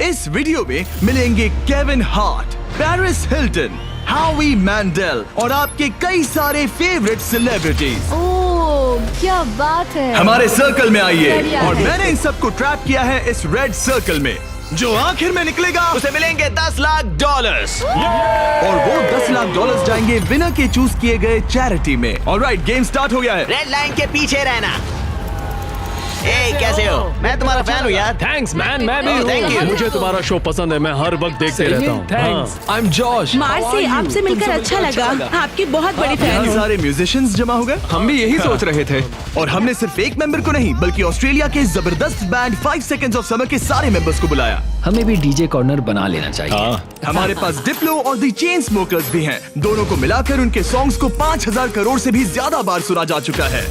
इस वीडियो में मिलेंगे केविन हार्ट, पेरिस हिल्टन, हावी मैंडेल और आपके कई सारे फेवरेट सेलिब्रिटीज। ओह, क्या बात है। हमारे सर्कल में आइए बढ़िया और है। मैंने इन सबको ट्रैप किया है इस रेड सर्कल में। जो आखिर में निकलेगा उसे मिलेंगे $10 लाख। और वो $10 लाख जाएंगे विनर के चूज किए गए चैरिटी में। ऑलराइट, गेम स्टार्ट हो गया है। रेड लाइन के पीछे रहना। ए, कैसे हो? मैं तुम्हारा फैन हूँ यार। थैंक्स मैन, मैं भी Oh, thank you. हूँ। मुझे तुम्हारा शो पसंद है, मैं हर वक्त देखते रहता हूँ। Thanks, I am Josh. Marcy, आपसे मिलकर अच्छा लगा। आपकी बहुत बड़ी फैन यहाँ हूँ। सारे म्यूजिशियंस जमा हो गए। हम भी यही सोच रहे थे। और हमने सिर्फ एक मेंबर को नहीं बल्कि ऑस्ट्रेलिया के जबरदस्त बैंड 5 सेकंड्स ऑफ समर के सारे मेंबर्स को बुलाया। हमें भी डीजे कॉर्नर बना लेना चाहिए। हमारे पास डिप्लो और द चेन स्मोकर्स भी हैं। दोनों को मिलाकर उनके सॉन्ग्स को 5000 करोड़ से भी ज्यादा बार सुना जा चुका है।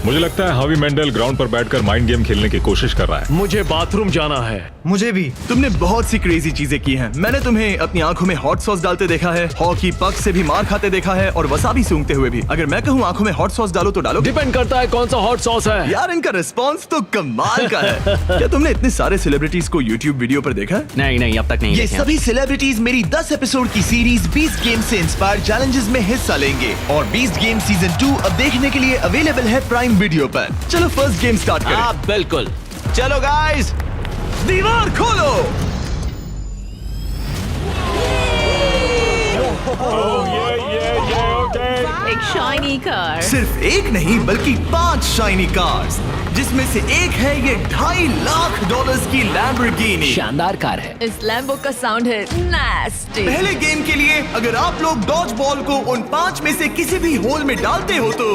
मुझे लगता है हावी मेंडल ग्राउंड पर बैठकर माइंड गेम खेलने की कोशिश कर रहा है। मुझे बाथरूम जाना है। मुझे भी। तुमने बहुत सी क्रेजी चीजें की हैं। मैंने तुम्हें अपनी आंखों में हॉट सॉस डालते देखा है, हॉकी पक से भी मार खाते देखा है और वसाबी सूंघते हुए भी। अगर मैं कहूँ आंखों में हॉट सॉस डालो तो डालो? डिपेंड करता है कौन सा हॉट सॉस है। यार, इनका रिस्पॉन्स तो कमाल का है। क्या तुमने इतने सारे सेलिब्रिटीज को यूट्यूब वीडियो पर देखा? नहीं, अब तक नहीं ये देखे। सभी सेलिब्रिटीज मेरी 10 एपिसोड की सीरीज बीस्ट गेम से इंस्पायर चैलेंजेस में हिस्सा लेंगे और बीस्ट गेम सीजन 2 अब देखने के लिए अवेलेबल है प्राइम वीडियो पर। चलो फर्स्ट गेम स्टार्ट करें। हाँ, बिल्कुल। चलो गाइस, दीवार खोलो। एक शाइनी कार। सिर्फ एक नहीं बल्कि 5 शाइनी कार्स, जिसमें से एक है ये $2.5 लाख की लैम्बोर्गिनी। शानदार कार है। इस लैम्बो का साउंड है नास्टी। पहले गेम के लिए अगर आप लोग डॉज बॉल को उन 5 में से किसी भी होल में डालते हो तो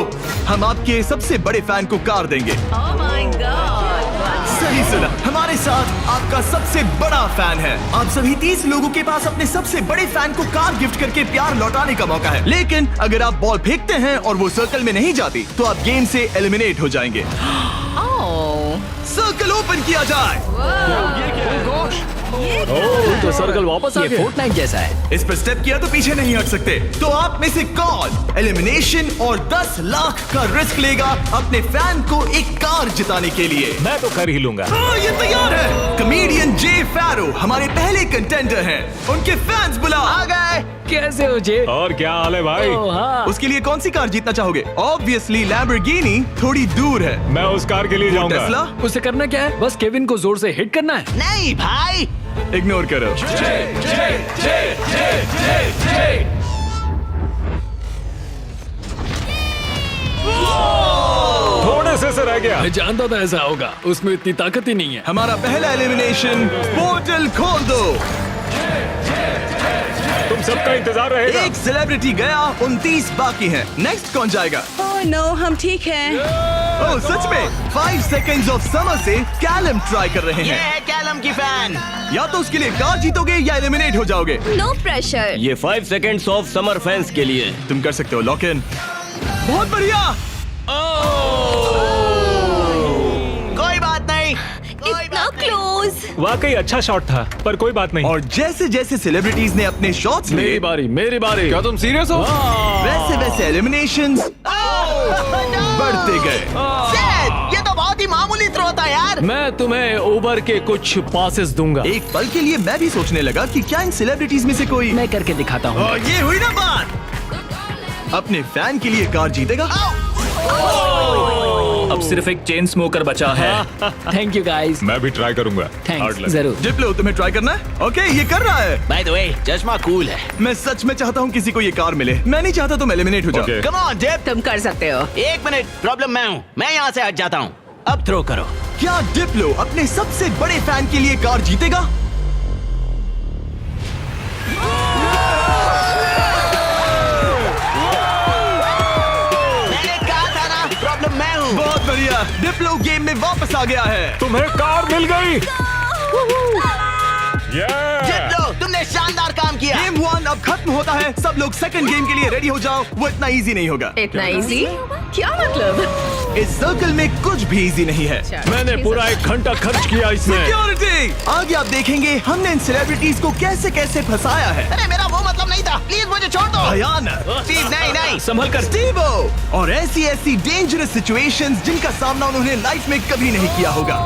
हम आपके सबसे बड़े फैन को कार देंगे। Oh my God. सही सुना, हमारे साथ आपका सबसे बड़ा फैन है। आप सभी 30 लोगों के पास अपने सबसे बड़े फैन को कार गिफ्ट करके प्यार लौटाने का मौका है। लेकिन अगर आप बॉल फेंकते हैं और वो सर्कल में नहीं जाती तो आप गेम से एलिमिनेट हो जाएंगे। ओह, सर्कल ओपन किया जाए। तो सर्कल वापस आ ये गया। फोर्टनाइट जैसा है। इस पर स्टेप किया तो पीछे नहीं हट सकते। तो आप में से कौन एलिमिनेशन और $10 लाख का रिस्क लेगा अपने फैन को एक कार जिताने के लिए? मैं तो कर ही लूंगा। हाँ, ये तैयार है। कमेडियन जे फैरो हमारे पहले कंटेंडर हैं। उनके फैंस बुलाओ। आ गए। कैसे हो जे? और क्या हाल है भाई? हाँ। उसके लिए कौन सी कार जीतना चाहोगे? ऑब्वियसली लैम्बोर्गिनी थोड़ी दूर है। मैं उस कार के लिए जाऊंगा। टेस्ला उसे करना क्या है? बस केविन को जोर से हिट करना है। नहीं भाई, इग्नोर करो। थोड़े से रह गया। मैं जानता था ऐसा होगा, उसमें इतनी ताकत ही नहीं है। हमारा पहला एलिमिनेशन, पोर्टल खोल दो। तुम सबका इंतजार रहेगा। एक सेलिब्रिटी गया, 29 बाकी हैं। नेक्स्ट कौन जाएगा? ओह नो, हम ठीक हैं। ओह सच में 5 सेकंड्स ऑफ समर से कैलम ट्राई कर रहे ये हैं। है कैलम की फैन। या तो उसके लिए कार जीतोगे या एलिमिनेट हो जाओगे। No pressure. ये 5 सेकंड्स ऑफ समर फैंस के लिए। तुम कर सकते हो लॉक इन। बहुत बढ़िया। कोई बात नहीं। इतना क्लोज। वाकई अच्छा शॉट था, पर कोई बात नहीं। और जैसे जैसे सेलिब्रिटीज ने अपने शॉट्स लिए, मेरी बारी, मेरी बारी। क्या तुम सीरियस हो? वैसे वैसे एलिमिनेशंस बढ़ते गए। ये तो बहुत ही मामूली थ्रो था यार। मैं तुम्हें उबर के कुछ पासेस दूंगा। एक पल के लिए मैं भी सोचने लगा कि क्या इन सेलिब्रिटीज में से कोई मैं करके दिखाता हूँ। और ये हुई ना बात। अपने फैन के लिए कार जीतेगा। अब सिर्फ एक चेन स्मोकर बचा है। Thank you guys. मैं भी ट्राई करूंगा। Hard thanks, luck। जरूर। डिप्लो, तुम्हें ट्राई करना है? ओके, ये कर रहा है। बाय द वे, चश्मा कूल है। मैं सच में चाहता हूँ किसी को ये कार मिले। मैं नहीं चाहता तुम एलिमिनेट हो जाओ। Okay। Come on dip. तुम कर सकते हो। 1 मिनट, प्रॉब्लम मैं हूँ। मैं यहाँ से हट जाता हूँ। अब थ्रो करो। क्या डिप्लो अपने सबसे बड़े फैन के लिए कार जीतेगा? मैंने कहा था ना, प्रॉब्लम मैं हूँ। बहुत बढ़िया, डिप्लो गेम में वापस आ गया है। तुम्हें कार मिल गई। डिप्लो, तुमने शानदार काम किया। गेम 1 अब खत्म होता है। सब लोग सेकंड गेम के लिए रेडी हो जाओ। वो इतना इजी नहीं होगा। इतना इजी? क्या मतलब? इस सर्कल में कुछ भी इजी नहीं है। मैंने पूरा 1 घंटा खर्च किया इसमें। सिक्योरिटी, आगे आप देखेंगे हमने इन सेलिब्रिटीज को कैसे कैसे फंसाया है। अरे मेरा वो मतलब नहीं था। प्लीज मुझे छोड़ दो। भयानक। स्टीव, नहीं। संभल कर। स्टीवो, और ऐसी ऐसी डेंजरस सिचुएशंस जिनका सामना उन्होंने लाइफ में कभी नहीं किया होगा।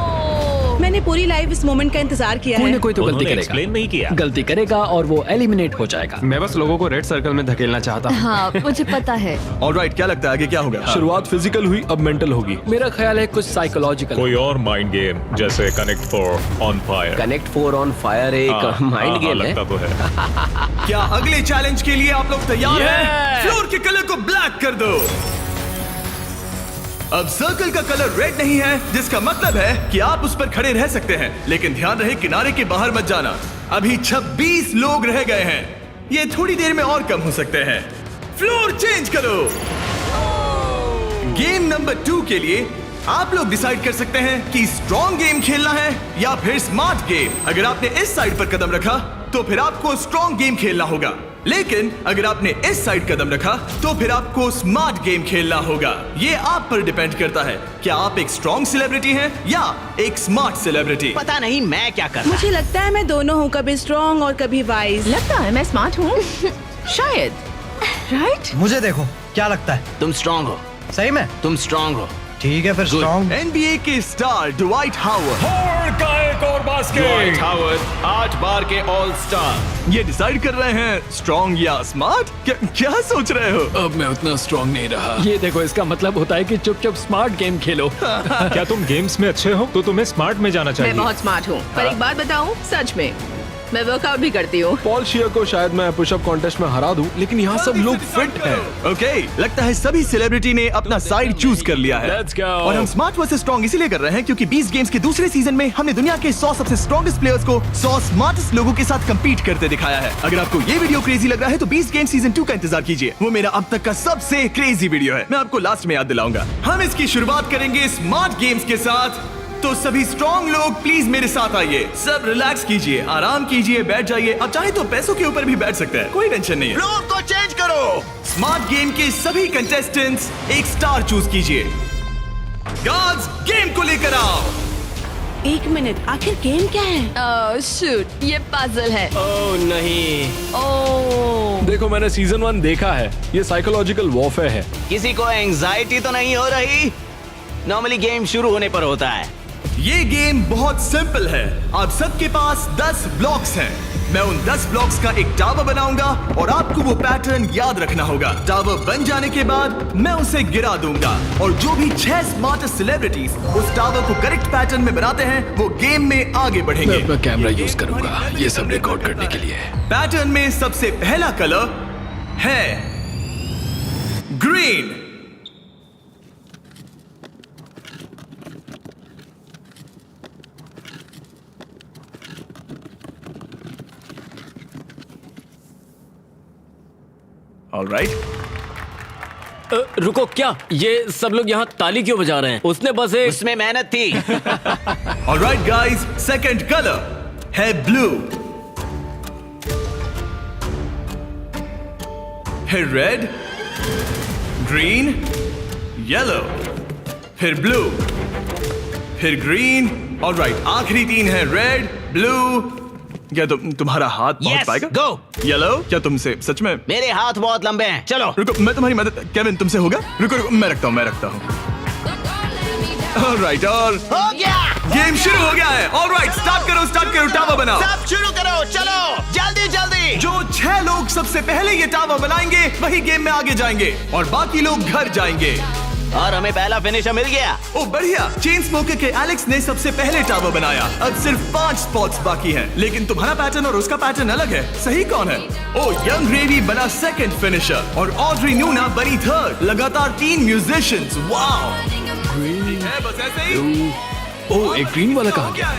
मैंने पूरी लाइफ इस मोमेंट का इंतजार किया कोई है। ना कोई तो गलती उन्होंने करेगा। एक्सप्लेन नहीं किया। गलती करेगा और वो एलिमिनेट हो जाएगा। मैं बस लोगों को रेड सर्कल में धकेलना चाहता हूँ। हाँ मुझे पता है। ऑलराइट, क्या लगता है आगे क्या होगा? शुरुआत फिजिकल हुई, अब मेंटल होगी। मेरा ख्याल है कुछ साइकोलॉजिकल। कोई और माइंड गेम जैसे connect 4 on fire. Connect 4 on fire एक माइंड गेम है। लगता तो है। क्या अगले चैलेंज के लिए आप लोग तैयार हैं? फ्लोर के कलर को ब्लैक कर दो। अब सर्कल का कलर रेड नहीं है, जिसका मतलब है कि आप उस पर खड़े रह सकते हैं, लेकिन ध्यान रहे किनारे के बाहर मत जाना। अभी 26 लोग रह गए हैं, ये थोड़ी देर में और कम हो सकते हैं। फ्लोर चेंज करो। गेम नंबर 2 के लिए आप लोग डिसाइड कर सकते हैं कि स्ट्रॉन्ग गेम खेलना है या फिर स्मार्ट गेम। अगर आपने इस साइड पर कदम रखा तो फिर आपको स्ट्रॉन्ग गेम खेलना होगा, लेकिन अगर आपने इस साइड कदम रखा तो फिर आपको स्मार्ट गेम खेलना होगा। ये आप पर डिपेंड करता है, क्या आप एक स्ट्रॉन्ग सेलिब्रिटी हैं या एक स्मार्ट सेलिब्रिटी। पता नहीं मैं क्या कर रहा। मुझे लगता है मैं दोनों हूँ, कभी स्ट्रॉन्ग और कभी वाइज। लगता है मैं स्मार्ट हूँ। शायद। राइट? मुझे देखो, क्या लगता है? तुम स्ट्रांग हो। सही में? तुम स्ट्रांग हो। ठीक है फिर स्ट्रॉन्ग। NBA के स्टार ड्वाइट हावर्ड। का एक और बास्केट। हावर्ड 8 बार के ऑल स्टार। ये डिसाइड कर रहे हैं स्ट्रॉन्ग या स्मार्ट। क्या सोच रहे हो? अब मैं उतना स्ट्रांग नहीं रहा। ये देखो, इसका मतलब होता है कि चुपचाप स्मार्ट गेम खेलो। क्या तुम गेम्स में अच्छे हो तो तुम्हें स्मार्ट में जाना मैं चाहिए। बहुत स्मार्ट हूँ, पर एक बात बताऊँ, सच में मैं वर्कआउट भी करती हूँ। पॉल शियर को शायद मैं पुशअप कॉन्टेस्ट में हरा दूं, लेकिन यहाँ सब लोग फिट हैं। ओके, लगता है सभी सेलिब्रिटी ने अपना साइड चूज कर लिया है। Let's go. और हम स्मार्ट वर्सेस स्ट्रॉन्ग इसीलिए कर रहे हैं क्योंकि 20 गेम्स के दूसरे सीजन में हमने दुनिया के 100 सबसे स्ट्रॉन्गेस्ट प्लेयर्स को 100 स्मार्टेस्ट लोगों के साथ compete करते दिखाया है। अगर आपको ये वीडियो क्रेजी लग रहा है तो 20 गेम सीजन 2 का इंतजार कीजिए। वो मेरा अब तक का सबसे क्रेजी वीडियो है, मैं आपको लास्ट में याद दिलाऊंगा। हम इसकी शुरुआत करेंगे स्मार्ट गेम्स के साथ, तो सभी स्ट्रॉन्ग लोग प्लीज मेरे साथ आइए। सब रिलैक्स कीजिए, आराम कीजिए, बैठ जाइए। अब चाहे तो पैसों के ऊपर भी बैठ सकते हैं, कोई टेंशन नहीं है। फ्लोर को चेंज करो। स्मार्ट गेम के सभी कंटेस्टेंट्स एक स्टार चूज कीजिए। गार्ड्स, गेम को लेकर आओ। 1 मिनट, आखिर गेम क्या है? शूट, ये पजल है। ओह नहीं। ओह देखो, मैंने सीजन 1 देखा है, ये साइकोलॉजिकल वॉरफेयर है। किसी को एंजाइटी तो नहीं हो रही? नॉर्मली गेम शुरू होने पर होता है। ये गेम बहुत सिंपल है। आप सबके पास 10 ब्लॉक्स हैं। मैं उन 10 ब्लॉक्स का एक टावर बनाऊंगा और आपको वो पैटर्न याद रखना होगा। टावर बन जाने के बाद मैं उसे गिरा दूंगा और जो भी 6 स्मार्टेस्ट सेलिब्रिटीज उस टावर को करेक्ट पैटर्न में बनाते हैं वो गेम में आगे मैं बढ़ेंगे। अपना कैमरा यूज करूंगा ये सब रिकॉर्ड करने के लिए। पैटर्न में सबसे पहला कलर है ग्रीन। ऑलराइट, रुको, क्या ये सब लोग यहाँ ताली क्यों बजा रहे हैं? उसने बस एक उसमें मेहनत थी। ऑलराइट गाइस, सेकंड कलर है ब्लू, फिर रेड, ग्रीन, येलो, फिर ब्लू, फिर ग्रीन। ऑलराइट, आखिरी 3 है रेड, ब्लू। क्या तुम्हारा हाथ पहुंच Yes, पाएगा? go. येलो, क्या तुमसे सच में? मेरे हाथ बहुत लंबे हैं। चलो। रुको, मैं तुम्हारी मदद। केविन, तुमसे होगा? रुको, मैं रखता हूँ। ऑलराइट, और हो गया। गेम शुरू हो गया है। ऑलराइट, स्टार्ट करो, टावर बनाओ। सब शुरू करो, चलो जल्दी जल्दी। जो 6 लोग सबसे पहले ये टावर बनाएंगे वही गेम में आगे जाएंगे और बाकी लोग घर जाएंगे। और हमें पहला फिनिशर मिल गया। ओ बढ़िया, चेन स्मोकर के एलेक्स ने सबसे पहले टावर बनाया। अब सिर्फ 5 स्पॉट्स बाकी हैं, लेकिन तुम्हारा पैटर्न और उसका पैटर्न अलग है। सही कौन है? ओ, यंग रेवी बना सेकंड फिनिशर और ऑड्री न्यूना बनी थर्ड। लगातार 3 म्यूजिशियंस। वाओ, है बस ऐसे ही। ओह, एक ग्रीन वाला कहाँ गया?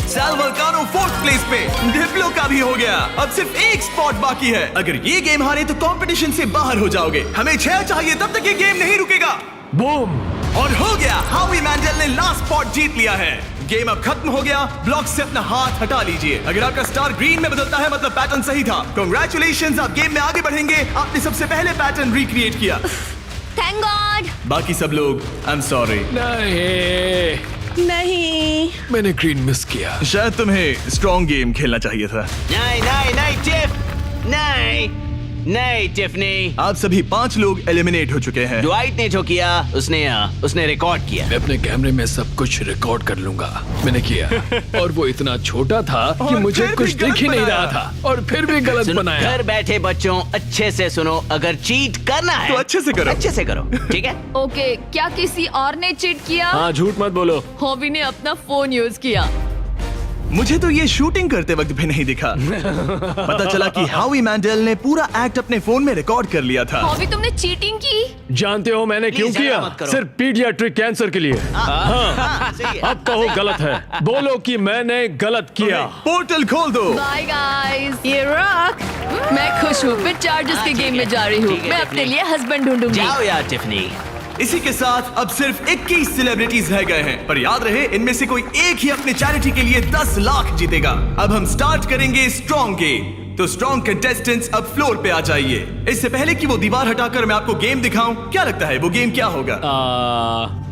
सैल वल्कानो 4th प्लेस पे। डिप्लो का भी हो गया। अब सिर्फ 1 स्पॉट बाकी है। अगर ये गेम हारे तो कंपटीशन से बाहर हो जाओगे। हमें 6 चाहिए, तब तक ये गेम नहीं रुकेगा। बूम! और हो गया, हावी मैंडल ने लास्ट स्पॉट जीत लिया है। गेम अब खत्म हो गया। ब्लॉक से अपना हाथ हटा लीजिए। अगर आपका स्टार ग्रीन में बदलता है मतलब पैटर्न सही था। कांग्रेचुलेशंस, आप गेम में आगे बढ़ेंगे। आपने सबसे पहले पैटर्न रिक्रिएट किया। Thank God. बाकी सब लोग आई एम सॉरी। नहीं, मैंने ग्रीन मिस किया। शायद तुम्हें स्ट्रॉन्ग गेम खेलना चाहिए था। नहीं नहीं नहीं चिप, नहीं। नहीं टिफनी, आप सभी 5 लोग एलिमिनेट हो चुके हैं। ड्वाइट ने जो किया उसने रिकॉर्ड किया। मैं अपने कैमरे में सब कुछ रिकॉर्ड कर लूंगा। मैंने किया और वो इतना छोटा था कि और मुझे फिर कुछ भी दिख ही गलत नहीं रहा बनाया। था और फिर भी गलत बनाया। घर बैठे बच्चों अच्छे से सुनो, अगर चीट करना है तो अच्छे से करो। अच्छे से करो, ठीक है? ओके, क्या किसी और ने चीट किया? हाँ, झूठ मत बोलो। हॉबी ने अपना फोन यूज किया। मुझे तो ये शूटिंग करते वक्त भी नहीं दिखा। पता चला कि हावी मैंडल ने पूरा एक्ट अपने फोन में रिकॉर्ड कर लिया था। हॉबी, तुमने चीटिंग की? जानते हो मैंने क्यों Please, किया? झगड़ा मत करो। सिर्फ पीडियाट्रिक कैंसर के लिए। हाँ, सही है। अब कहो गलत है, बोलो कि मैंने गलत किया। पोर्टल खोल दो। बाय गाइस, ये रॉक। मैं खुश हूँ, मैं चार्जर्स के ठीक गेम है, में जा रही हूँ। ठीक है, मैं टिफनी। अपने लिए हस्बैंड ढूंढूंगी। जाओ यार टिफनी। इसी के साथ अब सिर्फ 21 सेलिब्रिटीज रह गए हैं, पर याद रहे इनमें से कोई एक ही अपने चैरिटी के लिए 10 लाख जीतेगा। अब हम स्टार्ट करेंगे स्ट्रॉन्ग गेम। तो स्ट्रॉन्ग कंटेस्टेंट्स अब फ्लोर पे आ जाइए। इससे पहले कि वो दीवार हटाकर मैं आपको गेम दिखाऊं, क्या लगता है वो गेम क्या होगा?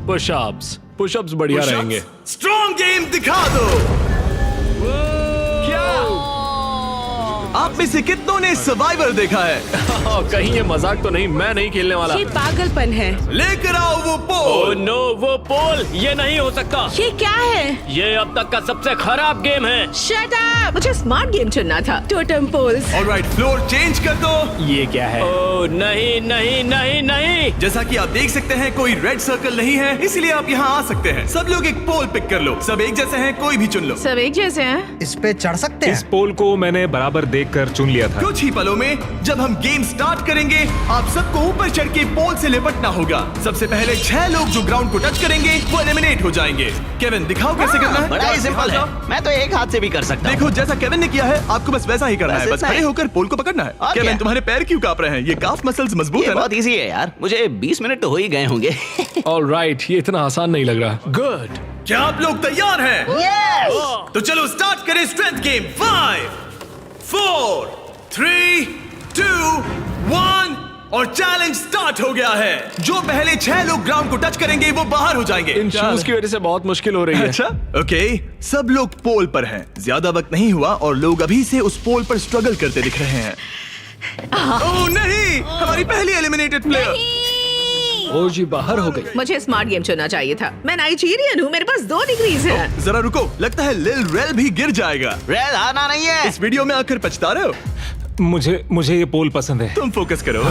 पुशअप्स। पुशअप्स बढ़िया रहेंगे। स्ट्रॉन्ग गेम दिखा दो। आप में से कितनों ने सर्वाइवर देखा है? कहीं ये मजाक तो नहीं, मैं नहीं खेलने वाला। ये पागलपन है। लेकर आओ वो ओह पोल। नो, वो पोल, ये नहीं हो सकता। ये क्या है? ये अब तक का सबसे खराब गेम है। Shut up. मुझे स्मार्ट गेम चुनना था। Totem poles. Alright, floor change कर दो। ये क्या है? ओह नहीं नहीं नहीं नहीं। जैसा कि आप देख सकते हैं कोई रेड सर्कल नहीं है, इसलिए आप यहाँ आ सकते हैं। सब लोग एक पोल पिक कर लो। सब एक जैसे हैं, कोई भी चुन लो। सब एक जैसे हैं। इस पे चढ़ सकते इस हैं? पोल को मैंने बराबर देखकर चुन लिया था। कुछ ही पलों में जब हम गेम स्टार्ट करेंगे, आप सबको ऊपर चढ़ के पोल से लिपटना होगा। सबसे पहले 6 लोग जो ग्राउंड को टच करेंगे वो एलिमिनेट हो जाएंगे। केविन, दिखाओ कैसे करना है। बड़ा ही सिंपल है, मैं तो एक हाथ से भी कर सकता हूँ। देखो, जैसा केविन ने किया है आपको बस वैसा ही करना बस है। बस इतना खड़े ही। होकर पोल को पकड़ना है। और केविन, क्या? तुम्हारे पैर क्यों कांप रहे हैं? ये काफ मसल्स मजबूत ये है ना? बहुत इजी है यार, मुझे 20 मिनट तो हो ही गए होंगे। ऑलराइट, ये इतना आसान नहीं लग रहा। गुड। क्या आप लोग तैयार हैं? Yes! तो चलो स्टार्ट करें स्ट्रेंथ गेम। 5 4 3 2 1 और चैलेंज स्टार्ट हो गया है। जो पहले 6 लोग ग्राउंड को टच करेंगे वो बाहर हो जाएंगे। इन शूज की वजह से बहुत मुश्किल हो रही है। अच्छा, ओके, सब लोग पोल पर हैं। ज्यादा वक्त नहीं हुआ और लोग अभी से उस पोल पर स्ट्रगल करते दिख रहे हैं। ओह नहीं, हमारी पहली एलिमिनेटेड प्लेयर। ओ जी, बाहर हो गई। मुझे स्मार्ट गेम चुनना चाहिए था। मैं नाइजीरियन हूँ, मेरे पास 2 डिग्रीज हैं। जरा रुको, लगता है लिल रेल भी गिर जाएगा। रेल हारना नहीं है। इस वीडियो में आकर पछता रहे हो? मुझे ये पोल पसंद है। तुम फोकस करो।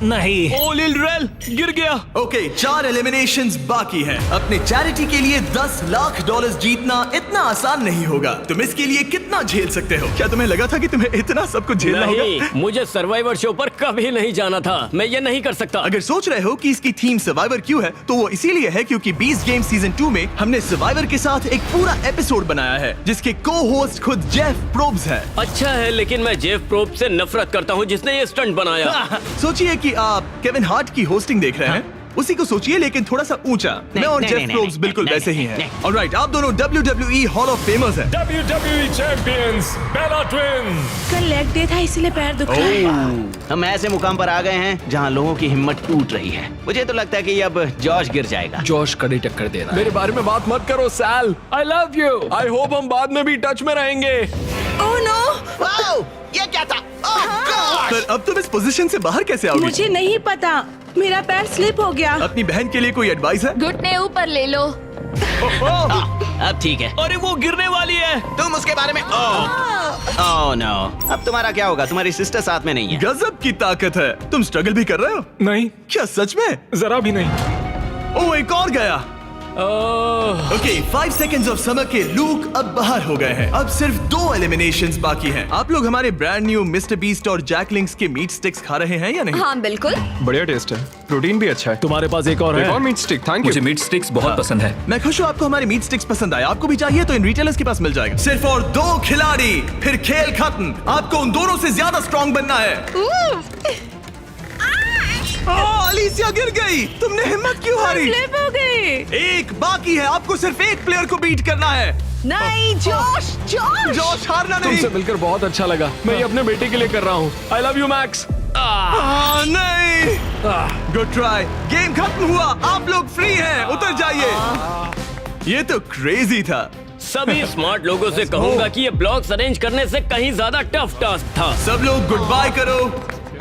नहीं। ओ लिल रेल गिर गया। ओके, 4 एलिमिनेशंस बाकी हैं। अपने चैरिटी के लिए $10 लाख जीतना इतना आसान नहीं होगा। तुम इसके लिए कितना झेल सकते हो? क्या तुम्हें लगा था कि तुम्हें इतना सब कुछ झेलना होगा? नहीं, मुझे सर्वाइवर शो पर कभी नहीं जाना था। मैं ये नहीं कर सकता। अगर सोच रहे हो कि इसकी थीम सर्वाइवर क्यों है, तो वो इसीलिए है क्योंकि 20 गेम सीजन 2 में हमने सर्वाइवर के साथ एक पूरा एपिसोड बनाया है जिसके को होस्ट खुद जेफ प्रोब्स है। अच्छा है, लेकिन मैं जेफ प्रोब से नफरत करता हूँ जिसने ये स्टंट बनाया। सोचिए कि आप केविन हार्ट की होस्टिंग देख रहे हैं, उसी को सोचिए लेकिन थोड़ा सा ऊंचा। मैं और नहीं, जेफ नहीं, प्रोब्स नहीं, बिल्कुल नहीं, वैसे ही नहीं, हैं। ऑलराइट, आप दोनों WWE हॉल ऑफ फेमर्स हैं। WWE चैंपियंस बेला ट्विन्स। कल लेग डे था इसलिए पैर दुख रहा है। हम ऐसे मुकाम पर आ गए हैं जहाँ लोगों की हिम्मत टूट रही है। मुझे तो लगता है कि अब जॉश गिर जाएगा। जॉश कड़ी टक्कर दे रहा है। मेरे बारे में बात मत करो Sal. I love you. I hope हम बाद में भी टच में रहेंगे। ओह नो, वाओ, ये क्या था? Oh, God! पर अब तुम इस पोजीशन से बाहर कैसे आओगे? मुझे नहीं पता, मेरा पैर स्लिप हो गया। अपनी बहन के लिए कोई एडवाइस है? घुटने ऊपर ले लो। अब ठीक है। अरे वो गिरने वाली है। तुम उसके बारे में ओह नो, अब तुम्हारा क्या होगा? तुम्हारी सिस्टर साथ में नहीं है। गजब की ताकत है। तुम स्ट्रगल भी कर रहे हो? नहीं, क्या सच में? जरा भी नहीं। ओ, एक और गया। ओके, 5 सेकंड्स ऑफ समर के लूक अब बाहर हो गए हैं। अब सिर्फ 2 एलिमिनेशंस बाकी हैं। आप लोग हमारे ब्रांड न्यू मिस्टर बीस्ट और जैक लिंक्स के मीट स्टिक्स खा रहे हैं या नहीं? हाँ बिल्कुल। बढ़िया टेस्ट है, प्रोटीन भी अच्छा है। तुम्हारे पास एक और एक और है? मीट स्टिक, थैंक मुझे यू। मीट स्टिक्स बहुत पसंद है। मैं खुश हूँ आपको हमारे मीट स्टिक्स पसंद आए। आपको भी चाहिए तो इन रिटेलर्स के पास मिल जाएगा। सिर्फ और 2 खिलाड़ी, फिर खेल खत्म। आपको उन दोनों से ज्यादा स्ट्रॉन्ग बनना है। अलीसिया गिर गई। तुमने हिम्मत क्यों हारी? स्लिप हो गई। एक बाकी है, आपको सिर्फ एक प्लेयर को बीट करना है। नहीं जॉश, जॉश। जॉश, हारना नहीं। तुमसे मिलकर बहुत अच्छा लगा। मैं ये अपने बेटे के लिए कर रहा हूँ। आई लव यू मैक्स। नहीं, गुड ट्राई। गेम खत्म हुआ, आप लोग फ्री हैं, उतर जाइए। ये तो क्रेजी था। सभी स्मार्ट लोगों से कहूंगा कि ये ब्लॉक्स अरेंज करने से कहीं ज्यादा टफ टास्क था। सब लोग गुड बाय करो।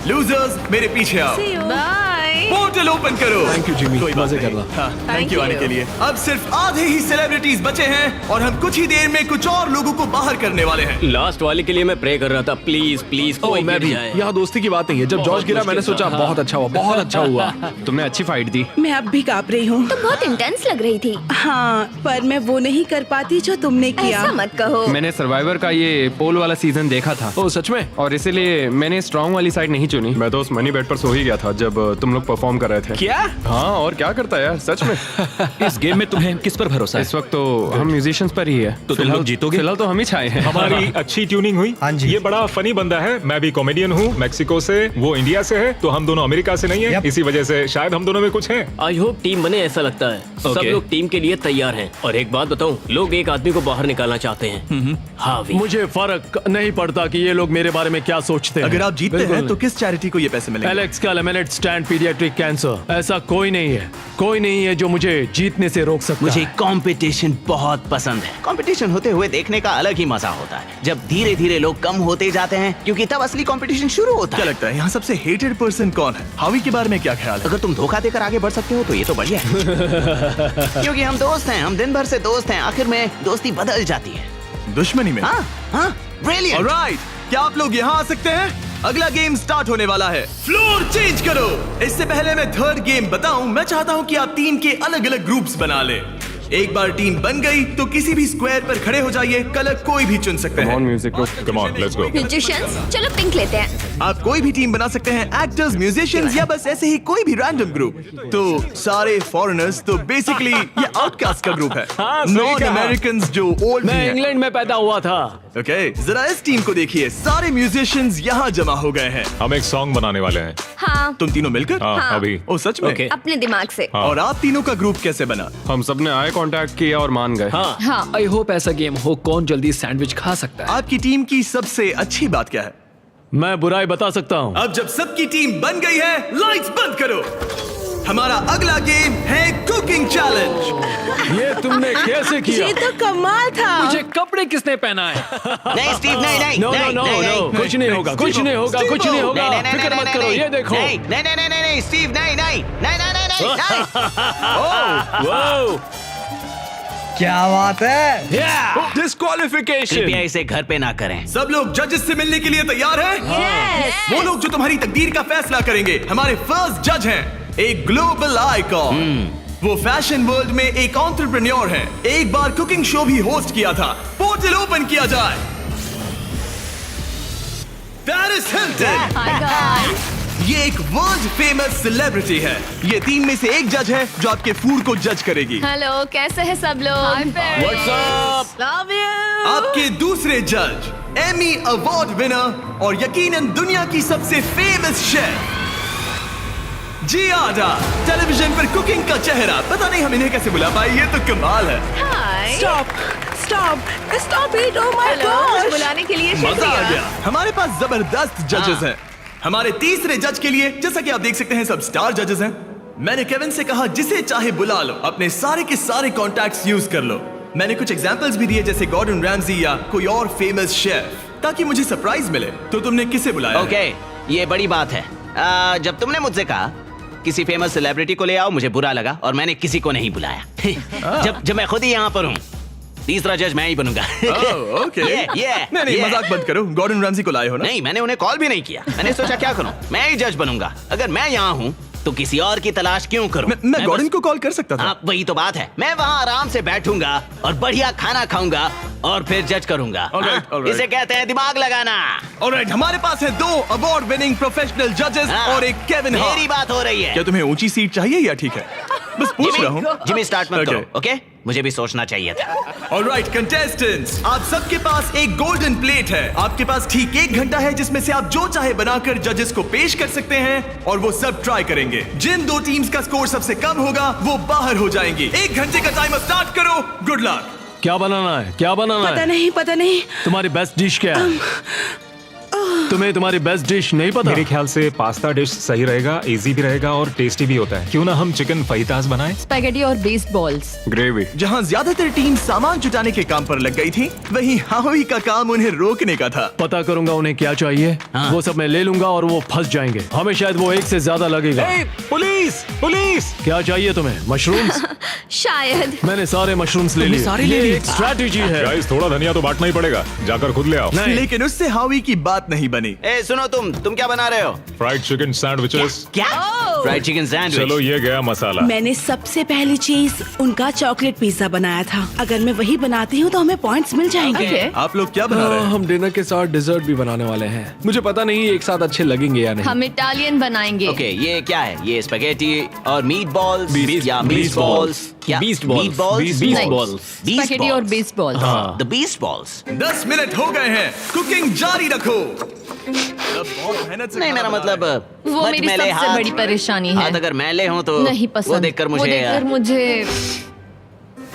लूजर्स मेरे पीछे आओ। बाय। पोर्टल ओपन करो। थैंक यू जिमी, कोई बात मजे नहीं। करना। हाँ, Thank थैंक यू आने you। के लिए। अब सिर्फ आधे ही सेलिब्रिटीज बचे हैं और हम कुछ ही देर में कुछ और लोगों को बाहर करने वाले हैं। लास्ट वाले के लिए मैं प्रे कर रहा था, प्लीज प्लीज कोई मैं गिर भी। जाए। यहाँ दोस्ती की बात नहीं है। जब जॉर्ज गिरा मैंने सोचा बहुत अच्छा हुआ, बहुत अच्छा हुआ। तुमने अच्छी फाइट दी। मैं अब भी कांप रही हूँ। तुम बहुत इंटेंस लग रही थी। हाँ, पर मैं वो नहीं कर पाती जो तुमने किया। ऐसा मत कहो। मैंने सर्वाइवर का ये पोल वाला सीजन देखा था। ओ सच में? और इसीलिए मैंने स्ट्रॉन्ग वाली साइड नहीं चुनी। मैं तो उस मनी बेड पर सो ही गया था जब तुम लोग परफॉर्म कर रहे थे। क्या? हाँ, और क्या करता है यार, सच में। इस गेम में तुम्हें किस पर भरोसा है? इस वक्त तो हम म्यूजिशियंस पर ही है। तो तुम लोग जीतोगे? फिलहाल तो हम ही छाए हैं। हमारी अच्छी ट्यूनिंग हुई। हाँ जी। ये बड़ा फनी बंदा है। मैं भी कॉमेडियन हूँ, मैक्सिको से, वो इंडिया से है, तो हम दोनों अमेरिका से नहीं है। Yep. इसी वजह से शायद हम दोनों में कुछ है। आई होप टीम बने, ऐसा लगता है। सब Okay. लोग टीम के लिए तैयार हैं। और एक बात बताऊं, लोग एक आदमी को बाहर निकालना चाहते हैं। हावी। मुझे फर्क नहीं पड़ता कि ये लोग मेरे बारे में क्या सोचते हैं। अगर आप जीतते हैं तो किस चैरिटी को ये पैसे मिलेंगे? एलेक्स का लेमिनेट स्टैंड पीडियाट्रिक कैंसर। ऐसा कोई नहीं है, कोई नहीं है जो मुझे जीतने से रोक सकता मुझे है। कंपटीशन बहुत पसंद है। कंपटीशन होते हुए देखने का अलग ही मजा होता है। जब धीरे धीरे लोग कम होते जाते हैं, क्योंकि तब असली कंपटीशन शुरू होता क्या है। लगता है यहाँ सबसे हेटेड पर्सन कौन है? हावी के बारे में क्या ख्याल है? अगर तुम धोखा देकर आगे बढ़ सकते हो तो ये तो बढ़िया है। क्योंकि हम दोस्त हैं, हम दिन भर से दोस्त हैं, आखिर में दोस्ती बदल जाती है। दुश्मनी में? हाँ हाँ, ब्रिलियंट। ऑलराइट, क्या आप लोग यहाँ आ सकते हैं? अगला गेम स्टार्ट होने वाला है। फ्लोर चेंज करो। इससे पहले मैं थर्ड गेम बताऊं, मैं चाहता हूं कि आप टीम के अलग अलग ग्रुप्स बना लें। एक बार टीम बन गई तो किसी भी स्क्वायर पर खड़े हो जाइए। कलर कोई भी चुन सकते हैं। Music come on, let's go. Musicians, चलो पिंक लेते हैं। आप कोई भी टीम बना सकते हैं, एक्टर्स, म्यूजिशियंस या बस ऐसे ही कोई भी रैंडम ग्रुप। तो सारे फॉरेनर्स, तो बेसिकली ये आउटकास्ट का ग्रुप है। नॉन अमेरिकन जो ओल्ड मैं इंग्लैंड में पैदा हुआ था। ओके, जरा इस टीम को देखिए। सारे म्यूजिशियंस यहाँ जमा हो गए हैं। हम एक सॉन्ग बनाने वाले हैं। हाँ, तुम तीनों मिलकर? हाँ, अभी। ओ सच में? अपने दिमाग से। और आप तीनों का ग्रुप कैसे बना? हम सबने आई कांटेक्ट किया और मान गए। हाँ, हाँ, आई होप ऐसा गेम हो कौन जल्दी सैंडविच खा सकता है। आपकी टीम की सबसे अच्छी बात क्या है? मैं बुराई बता सकता हूँ। अब जब सबकी टीम बन गई है, लाइट्स बंद करो। हमारा अगला गेम है कुकिंग चैलेंज। ये तुमने कैसे किया? ये तो कमाल था। मुझे कपड़े किसने पहना है? नहीं स्टीव, नहीं नहीं नो नो नहीं, नो नहीं, नो, नहीं। कुछ नहीं होगा, कुछ नहीं होगा, कुछ नहीं होगा। नहीं, नहीं, फिक्र नहीं, मत नहीं, करो, नहीं, ये देखो। नहीं नहीं नहीं नहीं नहीं स्टीव, नहीं नहीं नहीं नहीं नहीं नहीं। वाओ, क्या बात है? डिस्क्वालिफिकेशन। कृपया इसे घर पे ना करें। सब लोग जजेस से मिलने के लिए तैयार हैं? वो लोग जो तुम्हारी तकदीर का फैसला करेंगे। हमारे फर्स्ट जज हैं एक ग्लोबल आइकॉन। वो फैशन वर्ल्ड में एक एंटरप्रेन्योर हैं। एक बार कुकिंग शो भी होस्ट किया था। पोर्टल ओपन किया जाए। Paris Hilton. ये एक वर्ल्ड फेमस सेलिब्रिटी है। ये टीम में से एक जज है जो आपके फूड को जज करेगी। हेलो, कैसे हैं सब लोग? What's up? Love you. आपके दूसरे जज एमी अवार्ड विनर और यकीनन दुनिया की सबसे फेमस शेफ जियादा। टेलीविजन पर कुकिंग का चेहरा। पता नहीं हम इन्हें कैसे बुला पाए, ये तो कमाल है। Hi. Stop stop stop it. Oh my hello, मुझे गॉड। बुलाने के लिए मजा आ शुक्रिया। गया। हमारे पास जबरदस्त जजेस हैं। हमारे तीसरे जज के लिए, जैसा कि आप देख सकते हैं, सब स्टार जजेस हैं। मैंने केविन से कहा जिसे चाहे बुला लो, अपने सारे के सारे कॉन्टैक्ट्स यूज कर लो। मैंने कुछ एग्जांपल्स भी दिए, जैसे गॉर्डन रैमजी या कोई और फेमस शेफ, ताकि मुझे सरप्राइज मिले। तो तुमने किसे बुलाया? ओके, ये बड़ी बात है। जब तुमने मुझसे कहा किसी फेमस सेलिब्रिटी को ले आओ, मुझे बुरा लगा और मैंने किसी को नहीं बुलाया। जब मैं खुद ही यहाँ पर हूँ, तीसरा जज मैं ही बनूंगा। ओके। नहीं, मजाक बंद करो। गॉर्डन रैमजी को लाए हो ना? नहीं, मैंने उन्हें कॉल भी नहीं किया। मैंने सोचा क्या करूं, मैं ही जज बनूंगा। अगर मैं यहाँ हूँ तो किसी और की तलाश क्यों करूं? मैं गॉर्डन को कॉल कर सकता था। हाँ, वही तो बात है। मैं वहाँ आराम से बैठूंगा और बढ़िया खाना खाऊंगा और फिर जज करूंगा। Alright. इसे कहते हैं दिमाग लगाना। ऑलराइट, हमारे पास है 2 अवार्ड विनिंग प्रोफेशनल जजेस और एक केविन हार्ट। मेरी बात हो रही है। क्या तुम्हें ऊंची सीट चाहिए या ठीक है? बस पूछ रहा हूँ। जिमी स्टार्ट मत Okay. करो, ओके? मुझे भी सोचना चाहिए था। ऑलराइट कंटेस्टेंट्स, आप सबके पास एक गोल्डन प्लेट है। आपके पास ठीक 1 घंटा है जिसमें से आप जो चाहे बनाकर जजेस को पेश कर सकते हैं और वो सब ट्राई करेंगे। जिन 2 टीम्स का स्कोर सबसे कम होगा वो बाहर हो जाएंगी। 1 घंटे का टाइमर स्टार्ट करो। Good luck. क्या बनाना है? क्या बनाना पता है? नहीं, पता नहीं। तुम्हारी बेस्ट डिश क्या है? तुम्हें तुम्हारी बेस्ट डिश नहीं पता? मेरे ख्याल से पास्ता डिश सही रहेगा, इजी भी रहेगा और टेस्टी भी होता है। क्यों ना हम चिकन फाहितास बनाएं? स्पैगेटी और बेस्ड बॉल्स। ग्रेवी। जहाँ ज्यादातर टीम सामान जुटाने के काम पर लग गई थी, वहीं हावी का काम उन्हें रोकने का था। पता करूंगा उन्हें क्या चाहिए। वो सब मैं ले लूंगा और वो फंस जाएंगे। हमें शायद वो एक से ज्यादा लगेगा। Police police! क्या चाहिए तुम्हें? मशरूम्स? शायद। मैंने सारे मशरूम्स ले लिए। सारे ले ये लिए? एक स्ट्रैटेजी है। गाइस, थोड़ा धनिया तो बांटना ही पड़ेगा। जाकर खुद ले आओ। नहीं। लेकिन उससे हावी की बात नहीं बनी। ए सुनो, तुम क्या बना रहे हो? Fried chicken sandwiches. क्या? Fried chicken sandwich. चलो, ये गया मसाला। मैंने सबसे पहली चीज उनका चॉकलेट पिज्जा बनाया था। अगर मैं वही बनाती हूँ तो हमें पॉइंट्स मिल जाएंगे। Okay. आप लोग क्या बना रहे हैं? हम डिनर के साथ डिजर्ट भी बनाने वाले हैं। मुझे पता नहीं एक साथ अच्छे लगेंगे या नहीं। हम इटालियन बनाएंगे। ओके, ये क्या है? ये स्पैगेटी और मीट बॉल्स या बीस्ट मीट बॉल्स? क्या? Beast balls. Meat balls? Beast नहीं। बॉल्स। स्पैगेटी और based balls. The beast balls. 10 minute हो गए हैं, कुकिंग जारी रखो। अब बहुत मेहनत से नहीं, खाना मेरा बना मतलब रहे वो मच मेरी मैले सबसे हाथ- बड़ी परेशानी है। हाथ अगर मैले हों तो नहीं पसंद। वो देखकर मुझे मुझे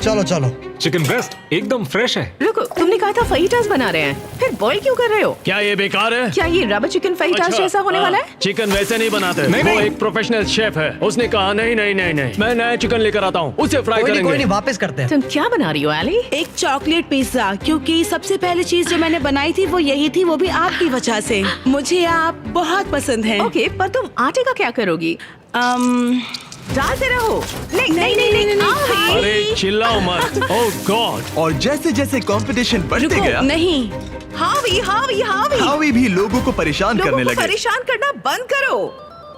चलो चलो। चिकन बेस्ट एकदम फ्रेश है। रुको, तुमने कहा था फहीटास बना रहे हैं, फिर बॉईल क्यों कर रहे हो? क्या ये बेकार है? क्या ये रबर चिकन फहीटास अच्छा, जैसा होने हाँ, वाला है? चिकन वैसे नहीं बनाते। वो एक प्रोफेशनल शेफ है। उसने कहा नहीं नहीं नहीं नहीं, मैं नया चिकन लेकर आता हूँ, उसे फ्राई कोई नहीं करेंगे। वापस करते हैं। तुम क्या बना रही हो एली? एक चॉकलेट पिज्जा, क्योंकि सबसे पहली चीज जो मैंने बनाई थी वो यही थी, वो भी आपकी वजह से। मुझे आप बहुत पसंद हैं। ओके, पर तुम आटे का क्या करोगी? डालते रहो। नहीं नहीं नहीं नहीं, नहीं। अरे चिल्लाओ मत। ओह गॉड। हैं। और जैसे जैसे कंपटीशन बढ़ते रुको, गया, नहीं। हावी हावी हावी, हावी भी लोगों को परेशान लोगों करने को लगे। परेशान करना बंद करो।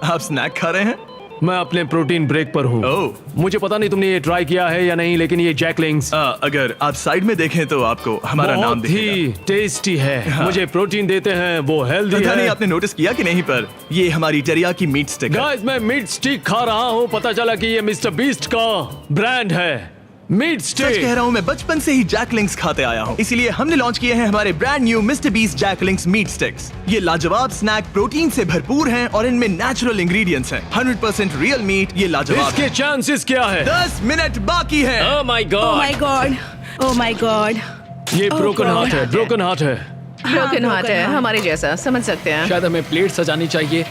आप स्नैक खा रहे हैं? मैं अपने प्रोटीन ब्रेक पर हूँ। ओह। मुझे पता नहीं तुमने ये ट्राई किया है या नहीं, लेकिन ये जैकलिंग्स अगर आप साइड में देखें तो आपको हमारा नाम बहुत दिखेगा। ही टेस्टी है। मुझे प्रोटीन देते हैं, वो हेल्दी पता नहीं है। आपने नोटिस किया कि नहीं, पर ये हमारी टेरियाकी मीट स्टिक है। गाइस, मैं मीट स्टिक खा रहा हूँ। पता चला कि ये मिस्टर बीस्ट का ब्रांड है। मीट सच कह स्टिक। रहा हूँ, मैं बचपन से ही जैकलिंग्स खाते आया हूँ, इसीलिए हमने लॉन्च किए हैं हमारे brand new mister Beast Jack Link's meat sticks. ये लाजवाब स्नैक प्रोटीन से भरपूर हैं और इनमें नेचुरल इंग्रेडिएंट्स हैं। 100% रियल मीट। ये लाजवाब इसके है। चांसेस क्या है? 10 मिनट बाकी हैं। Oh my oh God. My God, oh my God. ये Oh ब्रोकन God. हार्ट है, ब्रोकन हार्ट है। ब्रोकन हार्ट है, heart. हमारे जैसा, समझ सकते हैं। शायद हमें प्लेट सजानी चाहिए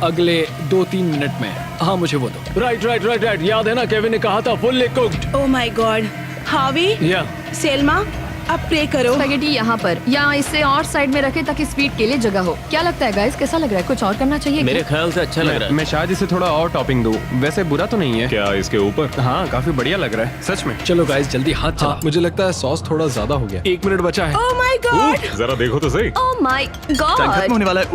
अगले 2-3 मिनट में। हाँ, मुझे वो दो। Right right right right. याद है ना, केविन ने कहा था fully cooked. Oh my God. हावी, या सेल्मा, अब प्रे करो। स्पैगेटी यहाँ पर, या इसे और साइड में रखें ताकि स्पीड के लिए जगह हो। क्या लगता है गाइस, कैसा लग रहा है? कुछ और करना चाहिए मेरे क्या? ख्याल से अच्छा लग रहा है। मैं शायद इसे थोड़ा और टॉपिंग दूं। वैसे बुरा तो नहीं है। क्या इसके ऊपर? हाँ, काफी बढ़िया लग रहा है सच में। चलो गाइस, जल्दी हाथ चला। हाँ। मुझे लगता है सॉस थोड़ा ज्यादा हो गया। 1 मिनट बचा है। Oh my God. जरा देखो तो सही। ओह माय टाइम खत्म गॉड। होने वाला है।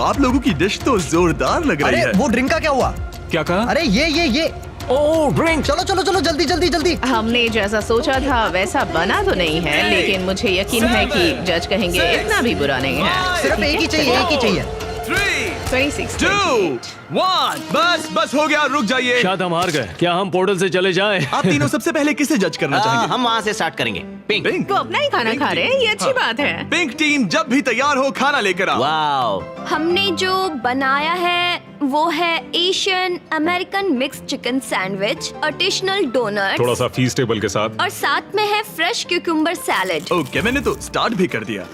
आप लोगों की डिश तो जोरदार लग रही अरे है। वो ड्रिंक का क्या हुआ? क्या कहा? अरे ये ओह ड्रिंक। चलो चलो चलो जल्दी जल्दी जल्दी। हमने जैसा सोचा था वैसा बना तो नहीं है, लेकिन मुझे यकीन है कि जज कहेंगे इतना भी बुरा नहीं है। सिर्फ एक ही चाहिए, एक ही चाहिए। 3, 26, 2, 1, बस हो गया, रुक जाइए। शायद हम हार गए। क्या हम पोर्टल से चले जाएं? आप तीनों सबसे पहले किसे जज करना चाहेंगे? हम वहाँ से स्टार्ट करेंगे। पिंक। पिंक। वो अपना ही खाना पिंक खा रहे हैं, ये अच्छी हाँ। बात है। पिंक टीम जब भी तैयार हो, खाना लेकर आओ। वाओ। हमने जो बनाया है वो है Asian American mix chicken sandwich, additional donut थोड़ा सा फीस टेबल के साथ। और साथ में है फ्रेश क्यूकम्बर सैलेड। ओके, मैंने तो स्टार्ट भी कर दिया।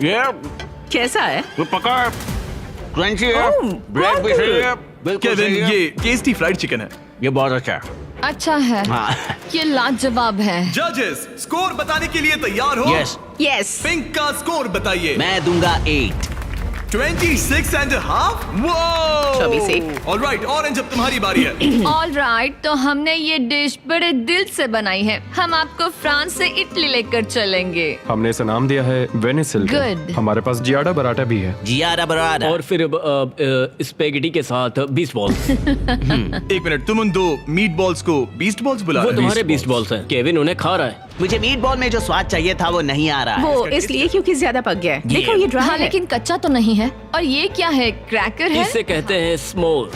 ये कैसा है? वो पका क्रंची है, ओह, ब्रेड भी बहुत सही है, बिल्कुल केविन, सही है। ये टेस्टी फ्राइड चिकन है। ये बहुत अच्छा है। अच्छा है, हाँ। ये लाजवाब है। जजेस, स्कोर बताने के लिए तैयार हो? यस। यस। पिंक का स्कोर बताइए। मैं दूंगा 8। 26.5? वो 24। ऑलराइट, ऑरेंज अब तुम्हारी बारी है। ऑलराइट, तो हमने ये डिश बड़े दिल से बनाई है। हम आपको फ्रांस से इटली लेकर चलेंगे। हमने इसे नाम दिया है वेनिसिल। Good. हमारे पास जियाडा बराटा भी है। जियारा बरारा। और फिर स्पेगेटी के साथ बीस्ट बॉल्स। 1 मिनट, तुम उन 2 मीट बॉल्स को बीस्ट बॉल्स बुला वो रहे हो? तुम्हारे बीस्ट बॉल्स हैं। केविन उन्हें खा रहा है। मुझे मीट बॉल में जो स्वाद चाहिए था वो नहीं आ रहा है। वो इसलिए क्योंकि ज्यादा पक गया है। देखो ये ड्राई है, लेकिन कच्चा तो नहीं है। और ये क्या है? क्रैकर है? इसे कहते हैं स्मोल।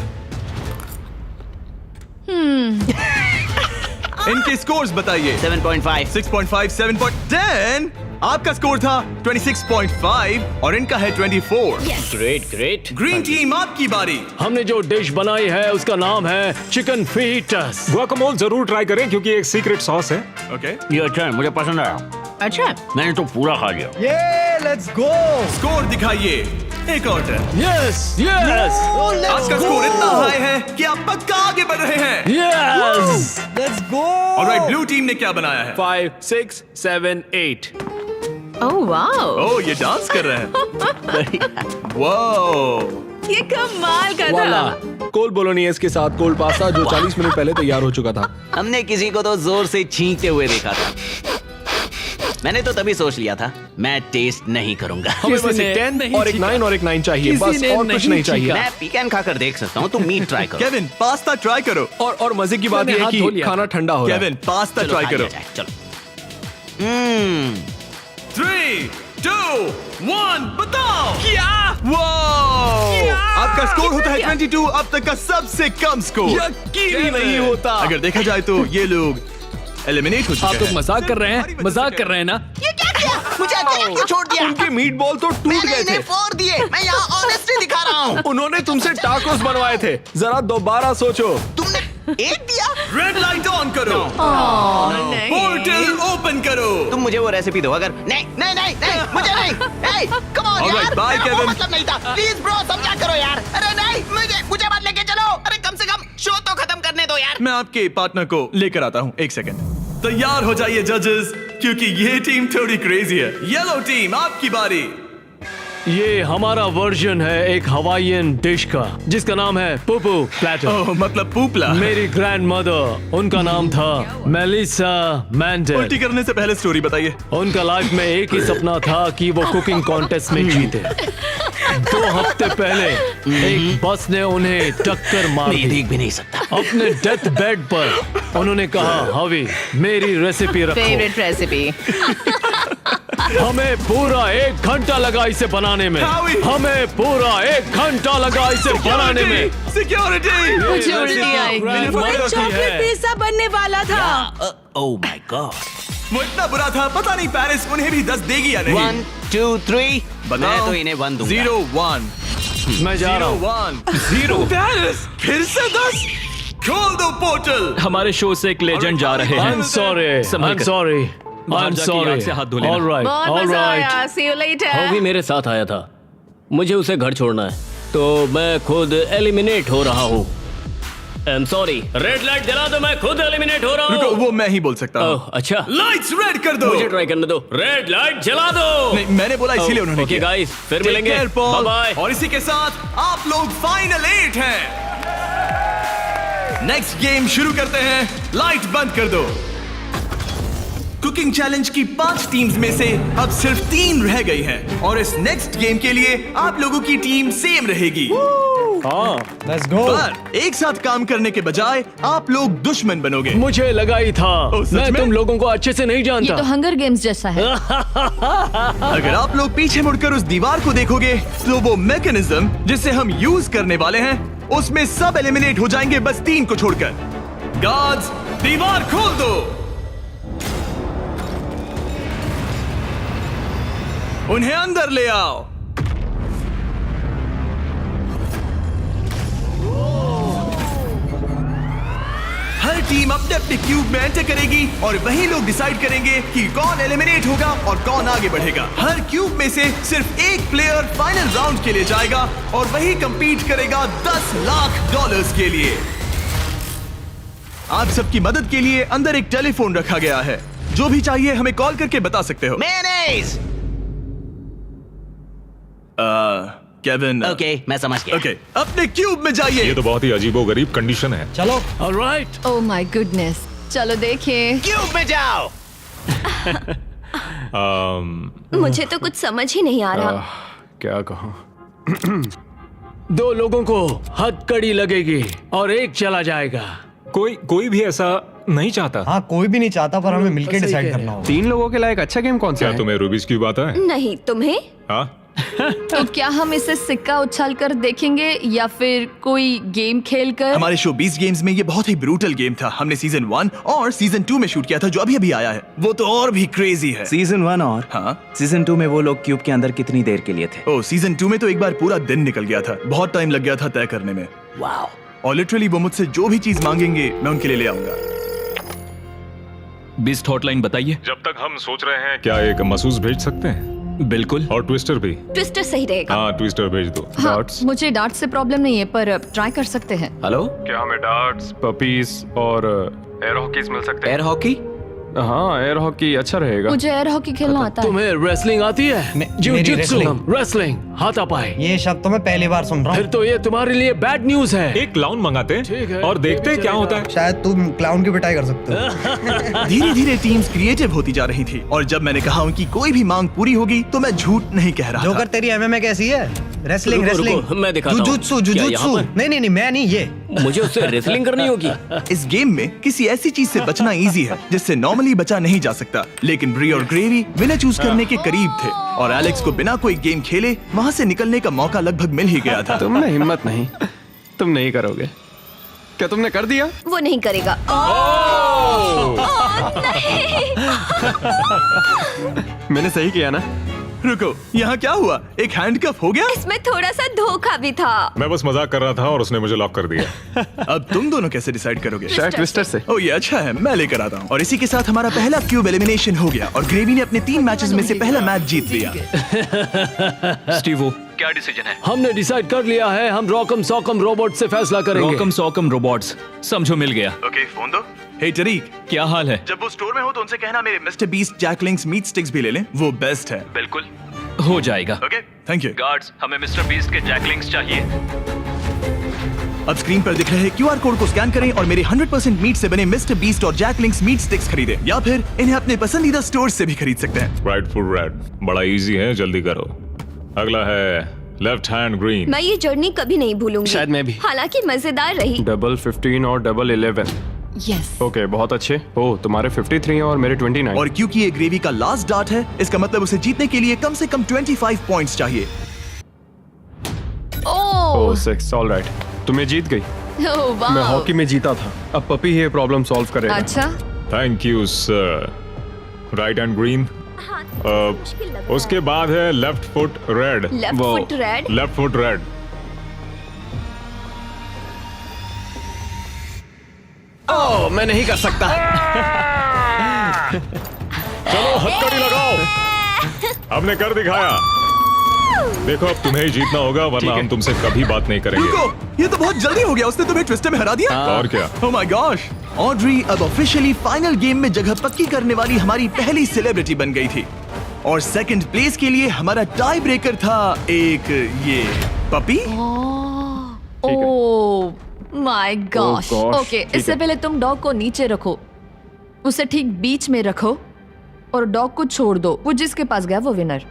इनके स्कोर्स बताइए। 7.5। 6.5, 7.10। आपका स्कोर था 26.5 और इनका है 24। Great great. ग्रीन टीम, आपकी बारी। हमने जो डिश बनाई है उसका नाम है चिकन फीटस। गुआकामोल जरूर ट्राई करें क्योंकि एक सीक्रेट सॉस है। ओके। ये अच्छा है, मुझे पसंद आया। अच्छा, मैंने तो पूरा खा लिया। ये लेट्स गो। स्कोर दिखाइए। एक और टर्न। यस यस आपका स्कोर इतना हाई है कि आप पक्का आगे बढ़ रहे हैं। Yes. Let's go. Alright, blue team ने क्या बनाया है? 5 6 7 8। ओह वाओ, ओह, ये डांस कर रहे हैं। वाओ, ये कमाल का वाला था। कोल बोलोनियस के साथ कोल्ड पास्ता जो 40 मिनट पहले तैयार हो चुका था। हमने किसी को तो जोर से छींकते हुए देखा था। मैंने तो तभी सोच लिया था मैं टेस्ट नहीं करूंगा। हमें बस एक 10 और एक 9 और एक 9 चाहिए, बस और कुछ नहीं चाहिए। मैं पीकन खाकर देख सकता हूँ, तुम मीट ट्राई करो। केविन, पास्ता ट्राई करो। और मजे की बात मैंने यह है हाथ धो कि लिया। खाना ठंडा हो रहा है। केविन, पास्ता चलो, ट्राई खा लिया करो। जाए, चलो। 3 2 1 बताओ क्या? वाओ, आपका स्कोर होता है 22, अब तक का सबसे कम स्कोर। यकीन ही नहीं होता। अगर देखा जाए तो ये लोग एलिमिनेट हो आप चुके लोग हैं। मजाक कर रहे हैं, मजाक कर रहे हैं ना? ये क्या किया? मुझे अकेला क्यों छोड़ दिया? उनके मीट बॉल तो टूट गए थे। फोड़ दिए। मैं यहाँ ऑनेस्टी दिखा रहा हूँ। उन्होंने तुमसे टाकोस बनवाए थे। जरा दोबारा सोचो। तुमने एक दिया। रेड लाइट ऑन करो। नहीं। पोर्टल ओपन करो। तुम मुझे वो रेसिपी दो। अगर नहीं नहीं नहीं नहीं मुझे नहीं। Hey, come on Alright, यार, bye, मेरा वो Kevin. मतलब नहीं था। प्लीज ब्रो, समझा करो यार। अरे नहीं, मुझे मत लेके चलो। अरे कम से कम शो तो खत्म करने दो यार। मैं आपके पार्टनर को लेकर आता हूँ। एक सेकंड। तैयार हो जाइए जजेस, क्योंकि ये टीम थोड़ी क्रेजी है। येलो टीम, आपकी बारी। ये हमारा वर्जन है एक हवाईयन डिश का जिसका नाम है पुपू प्लेटर। ओह, मतलब पूपला। मेरी ग्रैंड मदर, उनका नाम था मेलिसा मैंडेल। उल्टी करने से पहले स्टोरी बताइए। उनका लाइफ में एक ही सपना था कि वो कुकिंग कॉन्टेस्ट में जीते। 2 हफ्ते पहले एक बस ने उन्हें टक्कर मार मैं ये दी। देख भी नहीं सकता। अपने डेथ बेड पर उन्होंने कहा, हवी मेरी रेसिपी रखो। Favourite recipe. हमें पूरा 1 घंटा लगा इसे बनाने में। हावी। हमें पूरा 1 घंटा लगा इसे बनाने में। सिक्योरिटी। मुझे उल्टी आएगी। ग्रैंडमदर की चॉकलेट है। पिज्जा बनने वाला था। Oh my God. वो इतना बुरा था, पता नहीं पेरिस उन्हें भी 10 देगी या नहीं। 1 2 3 बताओ। मैं तो इन्हें 1 दूंगा। 0 1 मैं जा रहा हूँ। 1 0। पेरिस फिर से 10। खोल दो पोर्टल। हमारे शो से एक लेजेंड जा रहे हैं। I'm sorry. संभल I'm कर। sorry. बाहर I'm जाके sorry. आग से हाथ धो लेना। All right. बहुत All मजा right. आया। See you later. हॉवी मेरे साथ आया था। मुझे उसे घर छोड़ना है, तो मैं खुद एलिमिनेट हो रहा हूँ। I'm sorry. रेड लाइट जला दो, मैं खुद एलिमिनेट हो रहा रुको, हूँ। वो मैं ही बोल सकता हूँ। ओह, अच्छा। लाइट्स रेड कर दो। मुझे ट्राई करने दो। रेड लाइट जला दो। नहीं, मैंने बोला इसीलिए उन्होंने ओके किया। गाइस, फिर Take मिलेंगे। care, Paul. Bye bye. और इसी के साथ आप लोग फाइनल 8 हैं। नेक्स्ट गेम शुरू करते हैं। लाइट बंद कर दो। कुकिंग चैलेंज की 5 टीम्स में से अब सिर्फ 3 रह गई हैं और इस नेक्स्ट गेम के लिए आप लोगों की टीम सेम रहेगी। Let's go. पर एक साथ काम करने के बजाय आप लोग दुश्मन बनोगे। मुझे लगा ही था। ओह, सच मैं में? तुम लोगों को अच्छे से नहीं जानता। हंगर गेम्स जैसा है। अगर आप लोग पीछे मुड़कर उस दीवार को देखोगे तो वो मैकेनिज्म जिसे हम यूज करने वाले हैं उसमें सब एलिमिनेट हो जाएंगे, बस 3 को छोड़कर। गार्ड्स, दीवार खोल दो। उन्हें अंदर ले आओ। हर टीम अपने अपने क्यूब में एंटर करेगी और वही लोग डिसाइड करेंगे कि कौन एलिमिनेट होगा और कौन आगे बढ़ेगा। हर क्यूब में से सिर्फ एक प्लेयर फाइनल राउंड के लिए जाएगा और वही compete करेगा $10 लाख के लिए। आप सबकी मदद के लिए अंदर एक टेलीफोन रखा गया है। जो भी चाहिए हमें कॉल करके बता सकते हो। मेयोनेज़। केविन। ओके, मैं समझ गया। ओके, अपने क्यूब में जाइए। ये तो बहुत ही अजीबोगरीब कंडीशन है। चलो। ऑलराइट। ओह माय गुडनेस, चलो देखें। क्यूब में जाओ। मुझे तो कुछ समझ ही नहीं आ रहा। क्या कहूँ? 2 लोगों को हथकड़ी लगेगी और एक चला जाएगा। कोई भी ऐसा नहीं चाहता। हाँ, कोई भी नहीं चाहता, पर हमें मिलकर सही डिसाइड कह करना होगा। 3 लोगों के लायक अच्छा गेम कौन सा क्या है? तुम्हें रूबिक्स क्यूब आता है? नहीं, तुम्हें? हाँ, तो क्या हम इसे सिक्का उछाल कर देखेंगे या फिर कोई गेम खेल कर? हमारे शो 20 गेम्स में ये बहुत ही ब्रूटल गेम था। हमने सीजन 1 और सीजन 2 में शूट किया था, जो अभी अभी आया है। वो तो और भी क्रेजी है। सीजन 1 और हाँ, सीजन 2 में वो लोग क्यूब के अंदर कितनी देर के लिए थे? ओ, सीजन 2 में तो एक बार पूरा दिन निकल गया था। बहुत टाइम लग गया था तय करने में। वाओ। और लिटरली वो मुझसे जो भी चीज मांगेंगे मैं उनके लिए ले आऊंगा। बीस्ट हॉटलाइन बताइए। जब तक हम सोच रहे हैं क्या एक महसूस भेज सकते हैं? बिल्कुल। और ट्विस्टर भी। ट्विस्टर सही रहेगा। हाँ ट्विस्टर भेज दो। हाँ, मुझे डार्ट से प्रॉब्लम नहीं है, पर ट्राई कर सकते हैं। हेलो, क्या हमें डार्ट्स, पपीज और एयर हॉकीज मिल सकते हैं? Air hockey? हाँ, एयर हॉकी अच्छा रहेगा। मुझे एयर हॉकी खेलना आता है। तुम्हें रेसलिंग आती है? जिu-jitsu, रेसलिंग, हाथापाई। ये शब्द तो मैं पहली बार सुन रहा हूँ। फिर तो ये तुम्हारे लिए बैड न्यूज है। एक क्लाउन मंगाते हैं और देखते हैं क्या होता है। शायद तुम क्लाउन की पिटाई कर सकते हो। धीरे धीरे टीम्स क्रिएटिव होती जा रही थी और जब मैंने कहा उनकी कोई भी मांग पूरी होगी तो मैं झूठ नहीं कह रहा था। जोकर तेरी एमएमए कैसी है? रेसलिंग रुको, रेसलिंग रुको, मैं दिखाता हूँ। जुजुत्सु क्या यहाँ जुजुत्सु। पर? नहीं मैं नहीं, ये मुझे उससे रेसलिंग करनी होगी। इस गेम में किसी ऐसी चीज से बचना इजी है जिससे नॉर्मली बचा नहीं जा सकता, लेकिन ब्री और ग्रेवी विनर चूज करने के करीब थे और एलेक्स को बिना कोई गेम खेले वहाँ से निकलने का मौका लगभग मिल ही गया था। तुम में हिम्मत नहीं, तुम नहीं करोगे। क्या तुमने कर दिया? वो नहीं करेगा। मैंने सही किया ना? रुको, यहाँ क्या हुआ? एक हैंडकफ हो गया? इसमें थोड़ा सा धोखा भी था। मैं बस मजाक कर रहा था और उसने मुझे लॉक कर दिया। अब तुम दोनों कैसे डिसाइड करोगे? शायद ट्विस्टर से। ओ ये अच्छा है, मैं लेकर आता हूँ। और इसी के साथ हमारा पहला क्यूब एलिमिनेशन हो गया और ग्रेवी ने अपने 3 मैचेस में से पहला मैच जीत लिया। स्टीवो, क्या डिसीजन है? हमने डिसाइड कर लिया है, हम रॉकम सॉकम रोबोट से फैसला करेंगे। रॉकम सॉकम रोबोट्स, समझो मिल गया। ओके, फोन दो। हे टरीक, क्या हाल है? जब वो स्टोर में हो तो उनसे कहना मेरे mister Beast Jack Link's meat sticks भी ले लें, वो बेस्ट है। बिल्कुल हो जाएगा। Okay, thank you. गार्ड्स, हमें मिस्टर बीस्ट के जैकलिंग्स चाहिए। अब स्क्रीन पर दिख रहे QR कोड को स्कैन करें और मेरे 100% मीट से बने मिस्टर बीस्ट और जैकलिंग्स मीट स्टिक्स खरीदें, या फिर इन्हें अपने पसंदीदा स्टोर से भी खरीद सकते हैं। राइट फुट रेड, बड़ा इजी है, जल्दी करो। अगला है लेफ्ट हैंड ग्रीन। मैं ये जर्नी कभी नहीं भूलूंगी। शायद मैं भी। हालांकि मजेदार रही। डबल 15 और डबल 11। यस। ओके, बहुत अच्छे। ओह, तुम्हारे 53 हैं और मेरे 29। और क्योंकि ये ग्रेवी का लास्ट डार्ट है, इसका मतलब उसे जीतने के लिए कम से कम 25 पॉइंट्स चाहिए। ओह 6, ऑलराइट। तुम्हें जीत गई। मैं हॉकी में जीता था। अब पपी ये प्रॉब्लम सॉल्व करेगा। अच्छा, thank you sir. Right hand green. उसके बाद है left foot red. Left foot red. Left foot red. Oh, मैं नहीं कर सकता। चलो हथकड़ी लगाओ। हमने कर दिखाया। देखो अब तुम्हें ही जीतना होगा वरना हम तुमसे कभी बात नहीं करेंगे। रुको, ये तो बहुत जल्दी हो गया, उसने तुम्हें ट्विस्टर में हरा दिया। और क्या? ओह माय गॉश, ऑड्री अब ऑफिशियली फाइनल गेम में जगह पक्की करने वाली हमारी पहली सेलिब्रिटी बन गई थी और सेकंड प्लेस के लिए हमारा टाई ब्रेकर था एक ये puppy. Oh my gosh. Oh gosh, okay, ठीक इससे है। पहले तुम डॉग को नीचे रखो, उसे ठीक बीच में रखो और डॉग को छोड़ दो। वो जिसके पास गया वो विनर।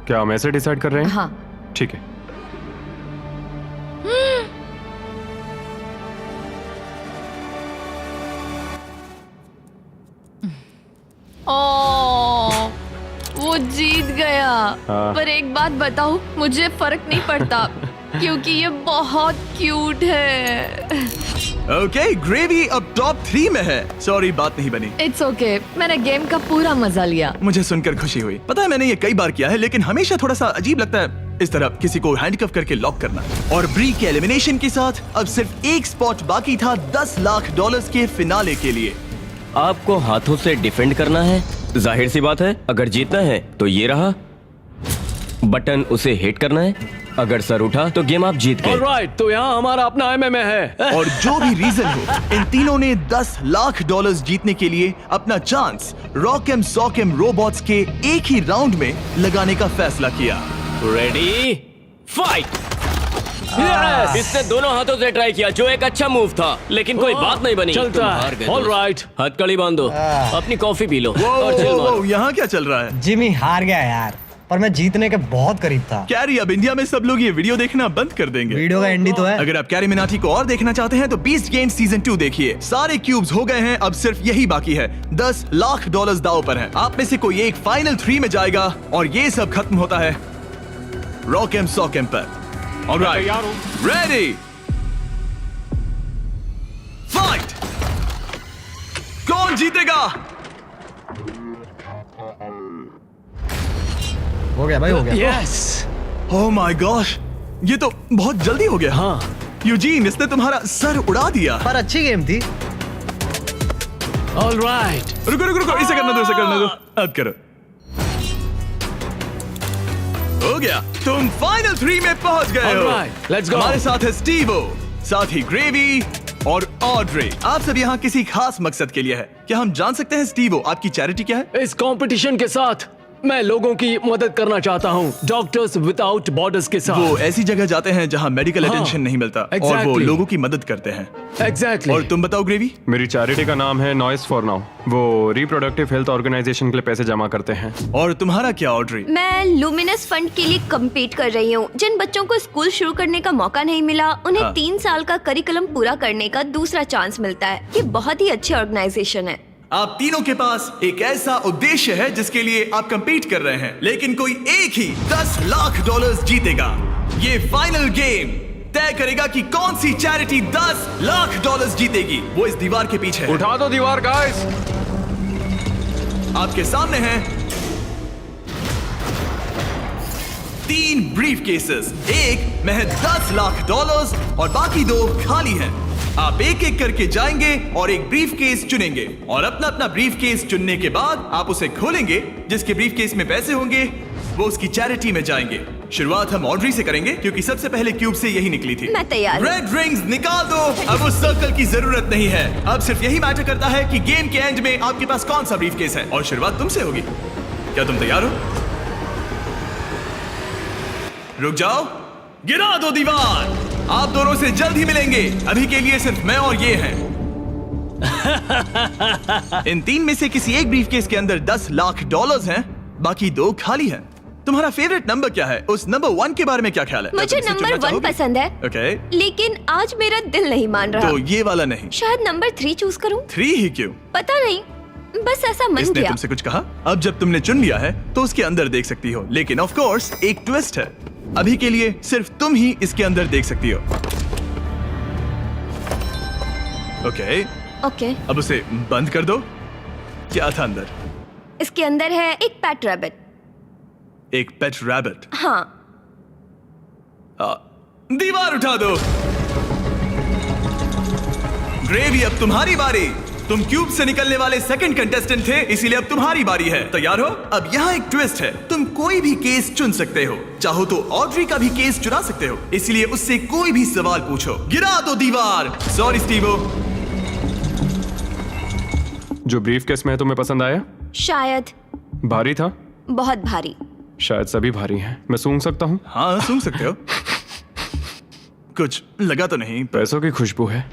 क्या हम ऐसे डिसाइड कर रहे हैं? हाँ। ठीक है। ओह, वो जीत गया। हाँ। पर एक बात बताऊं, मुझे फर्क नहीं पड़ता क्योंकि ये बहुत क्यूट है। ओके, ग्रेवी अब टॉप 3 में है। सॉरी, बात नहीं बनी। इट्स ओके, मैंने गेम का पूरा मजा लिया। मुझे सुनकर खुशी हुई। पता है मैंने ये कई बार किया है, लेकिन हमेशा थोड़ा सा अजीब लगता है इस तरह किसी को हैंडकफ करके लॉक करना। और ब्री के एलिमिनेशन के साथ अब सिर्फ एक स्पॉट बाकी था $10 लाख के फिनाले के लिए। आपको हाथों से डिफेंड करना है। जाहिर सी बात है, अगर जीतना है तो ये रहा बटन, उसे हिट करना है। अगर सर उठा तो गेम आप जीत गए। ऑलराइट, तो यहाँ हमारा अपना एमएमए है। और जो भी रीजन हो, इन तीनों ने $10 लाख जीतने के लिए अपना चांस रॉकम सॉकम रोबोट्स के एक ही राउंड में लगाने का फैसला किया। Ready, fight. इसने दोनों हाथों से ट्राई किया, जो एक अच्छा मूव था, लेकिन कोई बात नहीं बनी। चलता तुम है। हार गए। ऑलराइट। हथकड़ी बांधो, अपनी कॉफी पी लो और चिल मारो। यहाँ क्या चल रहा है? जिमी हार गया यार, पर मैं जीतने के बहुत करीब था। कैरी, अब इंडिया में सब लोग ये वीडियो देखना बंद कर देंगे। वीडियो का एंडी तो है। अगर आप कैरी मिनाटी को और देखना चाहते हैं तो बीस्ट गेम सीजन 2 देखिए। सारे क्यूब्स हो गए हैं, अब सिर्फ यही बाकी है। $10 लाख दांव पर है। आप में से कोई एक फाइनल 3 में जाएगा और ये सब खत्म होता है रॉकम सॉकम पर। Alright, ready, fight. कौन जीतेगा? हो गया भाई, हो गया। यस। ओह माय गॉश, ये तो बहुत जल्दी हो गया। हाँ। यूजीन, इसने तुम्हारा सर उड़ा दिया। पर अच्छी गेम थी। ऑलराइट। रुको रुको रुको, इसे करना दो, इसे करना दो। अब करो। हो गया, तुम फाइनल 3 में पहुंच गए हो। Alright, let's go. हमारे साथ है स्टीवो, साथ ही ग्रेवी और ऑड्रे। आप सब यहाँ किसी खास मकसद के लिए है। क्या हम जान सकते हैं स्टीवो, आपकी चैरिटी क्या है? इस कंपटीशन के साथ मैं लोगों की मदद करना चाहता हूँ, डॉक्टर्स विदाउट बॉर्डर्स के साथ। वो ऐसी जगह जाते हैं जहाँ मेडिकल अटेंशन नहीं मिलता और वो exactly. लोगों की मदद करते हैं। एग्जैक्टली। और तुम बताओ ग्रेवी? मेरी चैरिटी का नाम है नॉइस फॉर नाउ। वो रिप्रोडक्टिव हेल्थ ऑर्गेनाइजेशन के लिए पैसे जमा करते हैं। और तुम्हारा क्या ऑड्रे? मैं लुमिनस फंड के लिए कम्पीट कर रही हूँ। जिन बच्चों को स्कूल शुरू करने का मौका नहीं मिला, उन्हें 3 साल का करिकुलम पूरा करने का दूसरा चांस मिलता है। ये बहुत ही अच्छी ऑर्गेनाइजेशन है। आप तीनों के पास एक ऐसा उद्देश्य है जिसके लिए आप कंपीट कर रहे हैं, लेकिन कोई एक ही $10 लाख जीतेगा। ये फाइनल गेम तय करेगा कि कौन सी चैरिटी $10 लाख जीतेगी। वो इस दीवार के पीछे है। उठा दो दीवार गाइस। आपके सामने हैं 3 ब्रीफ केसेस, एक में है $10 लाख और बाकी 2 खाली हैं। आप एक एक करके जाएंगे और एक ब्रीफ केस चुनेंगे और अपना अपना ब्रीफ केस चुनने के बाद आप उसे खोलेंगे। जिसके ब्रीफ केस में पैसे होंगे वो उसकी चैरिटी में जाएंगे। शुरुआत हम ऑड्री से करेंगे क्योंकि सबसे पहले क्यूब से यही निकली थी। मैं तैयार हूं। रेड रिंग्स निकाल दो। अब उस सर्कल की जरूरत नहीं है। अब सिर्फ यही मैटर करता है कि गेम के एंड में आपके पास कौन सा ब्रीफ केस है और शुरुआत तुमसे होगी। क्या तुम तैयार हो? रुक जाओ, गिरा दो दीवार। आप दोनों से जल्द ही मिलेंगे। अभी के लिए सिर्फ मैं और ये हैं। इन 3 में से किसी एक ब्रीफकेस के अंदर $10 लाख हैं, बाकी 2 खाली हैं। तुम्हारा फेवरेट नंबर क्या है? उस नंबर 1 के बारे में क्या ख्याल है? मुझे नंबर 1 पसंद है। ओके। लेकिन आज मेरा दिल नहीं मान रहा। तो ये वाला नहीं? शायद नंबर 3 चूज करूं। 3 ही क्यों? पता नहीं, बस ऐसा मन इसने किया। तुमसे कुछ कहा? अब जब तुमने चुन लिया है तो उसके अंदर देख सकती हो, लेकिन ऑफ कोर्स एक ट्विस्ट है। अभी के लिए सिर्फ तुम ही इसके अंदर देख सकती हो। ओके। अब उसे बंद कर दो। क्या था अंदर? इसके अंदर है एक पेट रैबिट। एक पेट रैबिट? हाँ। दीवार उठा दो। ग्रेवी, अब तुम्हारी बारी। तुम क्यूब से निकलने वाले सेकंड कंटेस्टेंट थे, इसीलिए अब तुम्हारी बारी है। तैयार हो? अब यहाँ एक ट्विस्ट है। तुम कोई भी केस चुन सकते हो। चाहो तो ऑड्री का भी केस चुरा सकते हो, इसलिए उससे कोई भी सवाल पूछो। गिरा दो दीवार। Sorry Stevo. जो ब्रीफ केस में है तुम्हें पसंद आया? शायद। भारी था? बहुत भारी। शायद सभी भारी हैं। मैं सूंघ सकता हूँ? हाँ, सूंघ सकते हो। कुछ लगा तो नहीं? पैसों की खुशबू है।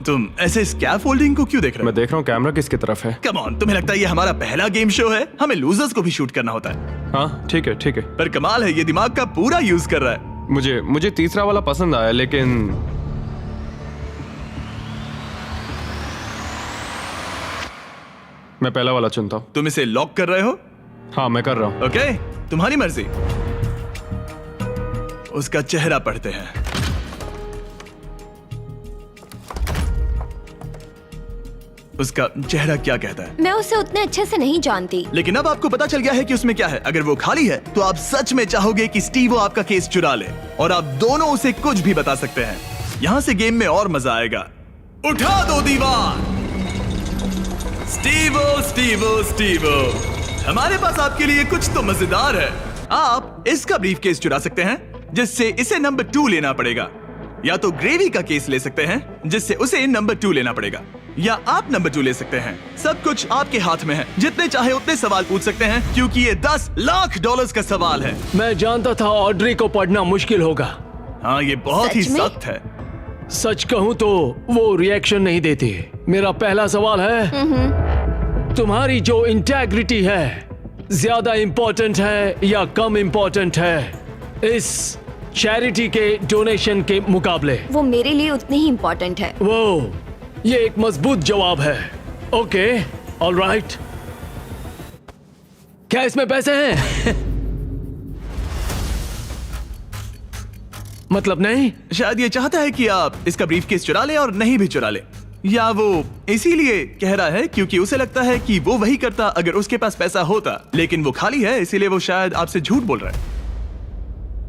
तुम ऐसे स्कैफोल्डिंग को क्यों देख रहे हो? मैं देख रहा हूँ कैमरा किसकी तरफ है। कम ऑन, तुम्हें लगता है ये हमारा पहला गेम शो है? हमें लूजर्स को भी शूट करना होता है। हाँ ठीक है ठीक है। पर कमाल है, ये दिमाग का पूरा यूज कर रहा है। मुझे तीसरा वाला पसंद आया, लेकिन मैं पहला वाला चुनता हूँ। तुम इसे लॉक कर रहे हो? हाँ मैं कर रहा हूँ। ओके, तुम्हारी मर्जी। उसका चेहरा पढ़ते हैं। उसका चेहरा क्या कहता है? मैं उसे उतने अच्छे से नहीं जानती। लेकिन अब आपको पता चल गया है कि उसमें क्या है। अगर वो खाली है तो आप सच में चाहोगे कि स्टीवो आपका केस चुरा ले, और आप दोनों उसे कुछ भी बता सकते हैं। यहाँ से गेम में और मजा आएगा। उठा दो दीवार। स्टीवो स्टीवो स्टीवो, हमारे पास आपके लिए कुछ तो मजेदार है। आप इसका ब्रीफ केस चुरा सकते हैं, जिससे इसे नंबर 2 लेना पड़ेगा, या तो ग्रेवी का केस ले सकते हैं, जिससे उसे नंबर 2 लेना पड़ेगा, या आप नंबर 2 ले सकते हैं। सब कुछ आपके हाथ में है। जितने चाहे उतने सवाल पूछ सकते हैं, क्योंकि ये $10 लाख का सवाल है। मैं जानता था ऑड्री को पढ़ना मुश्किल होगा। हाँ, ये बहुत ही सख्त है। सच कहूँ तो वो रिएक्शन नहीं देती। मेरा पहला सवाल है, तुम्हारी जो इंटेग्रिटी है ज्यादा इंपॉर्टेंट है या कम इंपॉर्टेंट है इस चैरिटी के डोनेशन के मुकाबले? वो मेरे लिए उतनी ही इंपॉर्टेंट है। वो ये एक मजबूत जवाब है। Okay, alright. क्या इसमें पैसे हैं? मतलब नहीं? शायद ये चाहता है कि आप इसका ब्रीफकेस चुरा ले और नहीं भी चुरा ले, या वो इसीलिए कह रहा है क्योंकि उसे लगता है कि वो वही करता अगर उसके पास पैसा होता, लेकिन वो खाली है, इसीलिए वो शायद आपसे झूठ बोल रहा है।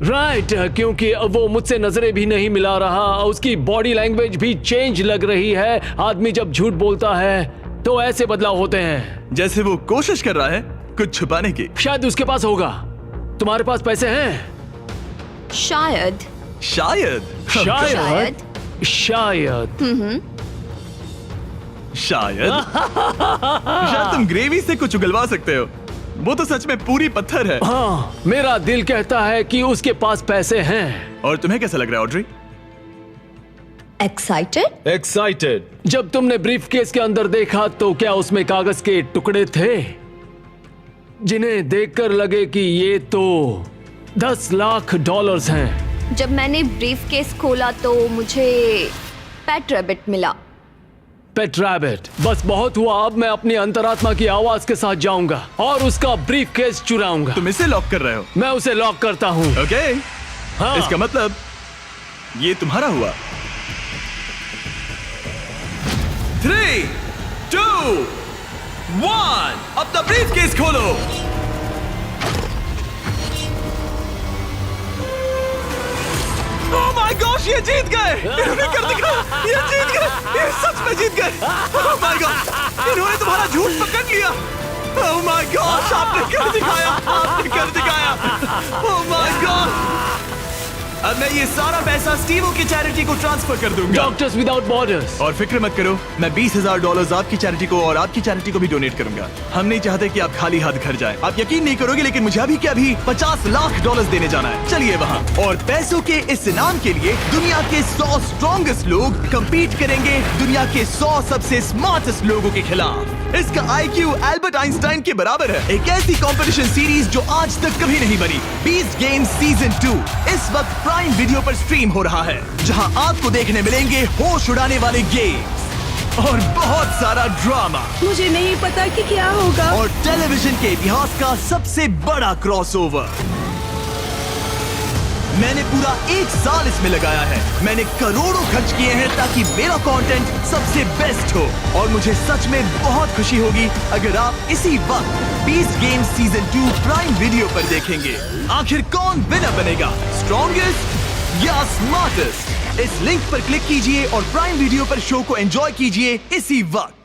राइट, क्योंकि वो मुझसे नजरें भी नहीं मिला रहा, उसकी बॉडी लैंग्वेज भी चेंज लग रही है। आदमी जब झूठ बोलता है तो ऐसे बदलाव होते हैं। जैसे वो कोशिश कर रहा है कुछ छुपाने की। शायद उसके पास होगा। तुम्हारे पास पैसे हैं? शायद शायद शायद शायद शायद शायद तुम ग्रेवी से कुछ उगलवा सकते हो। वो तो सच में पूरी पत्थर है। हाँ, मेरा दिल कहता है कि उसके पास पैसे हैं। और तुम्हें कैसा लग रहा है ऑड्री? एक्साइटेड? एक्साइटेड। जब तुमने ब्रीफकेस के अंदर देखा तो क्या उसमें कागज के टुकड़े थे जिन्हें देखकर लगे कि ये तो $10 लाख हैं? जब मैंने ब्रीफकेस खोला तो मुझे पेट रैबिट मिला। पेट रैबिट। बस बहुत हुआ। अब मैं अपनी अंतरात्मा की आवाज के साथ जाऊंगा और उसका ब्रीफकेस चुराऊंगा। तुम इसे लॉक कर रहे हो? मैं उसे लॉक करता हूँ। ओके। हाँ। इसका मतलब ये तुम्हारा हुआ। 3, 2, 1 अपना ब्रीफकेस खोलो। ओह माय गॉश, ये जीत गए। इन्होंने कर दिखाया। ये जीत गए। ये सच में जीत गए। ओह माय गॉड, इन्होंने तुम्हारा झूठ पकड़ लिया। ओह माय गॉश, आपने कर दिखाया। आपने कर दिखाया। Oh my God. अब मैं ये सारा पैसा स्टीवो की चैरिटी को ट्रांसफर कर दूंगा। Doctors without borders. और फिक्र मत करो, मैं $20,000 आपकी चैरिटी को और आपकी चैरिटी को भी डोनेट करूंगा। हम नहीं चाहते कि आप खाली हाथ घर जाएं। आप यकीन नहीं करोगे लेकिन मुझे अभी के अभी $50 लाख देने जाना है। चलिए वहाँ। और पैसों के इस इनाम के लिए दुनिया के 100 स्ट्रॉन्गेस्ट लोग कम्पीट करेंगे दुनिया के 100 सबसे स्मार्टेस्ट लोगों के खिलाफ। इसका IQ एल्बर्ट आइंस्टाइन के बराबर है। एक ऐसी कंपटीशन सीरीज जो आज तक कभी नहीं बनी। बीस्ट गेम्स सीजन 2 इस वक्त प्राइम वीडियो पर स्ट्रीम हो रहा है, जहां आपको देखने मिलेंगे होश उड़ाने वाले गेम्स और बहुत सारा ड्रामा। मुझे नहीं पता कि क्या होगा। और टेलीविजन के इतिहास का सबसे बड़ा क्रॉसओवर। मैंने पूरा 1 साल इसमें लगाया है। मैंने करोड़ों खर्च किए हैं ताकि मेरा कंटेंट सबसे बेस्ट हो। और मुझे सच में बहुत खुशी होगी अगर आप इसी वक्त beast games season 2 prime video पर देखेंगे। आखिर कौन विनर बनेगा, स्ट्रॉन्गेस्ट या स्मार्टेस्ट? इस लिंक पर क्लिक कीजिए और प्राइम वीडियो पर शो को एंजॉय कीजिए इसी वक्त।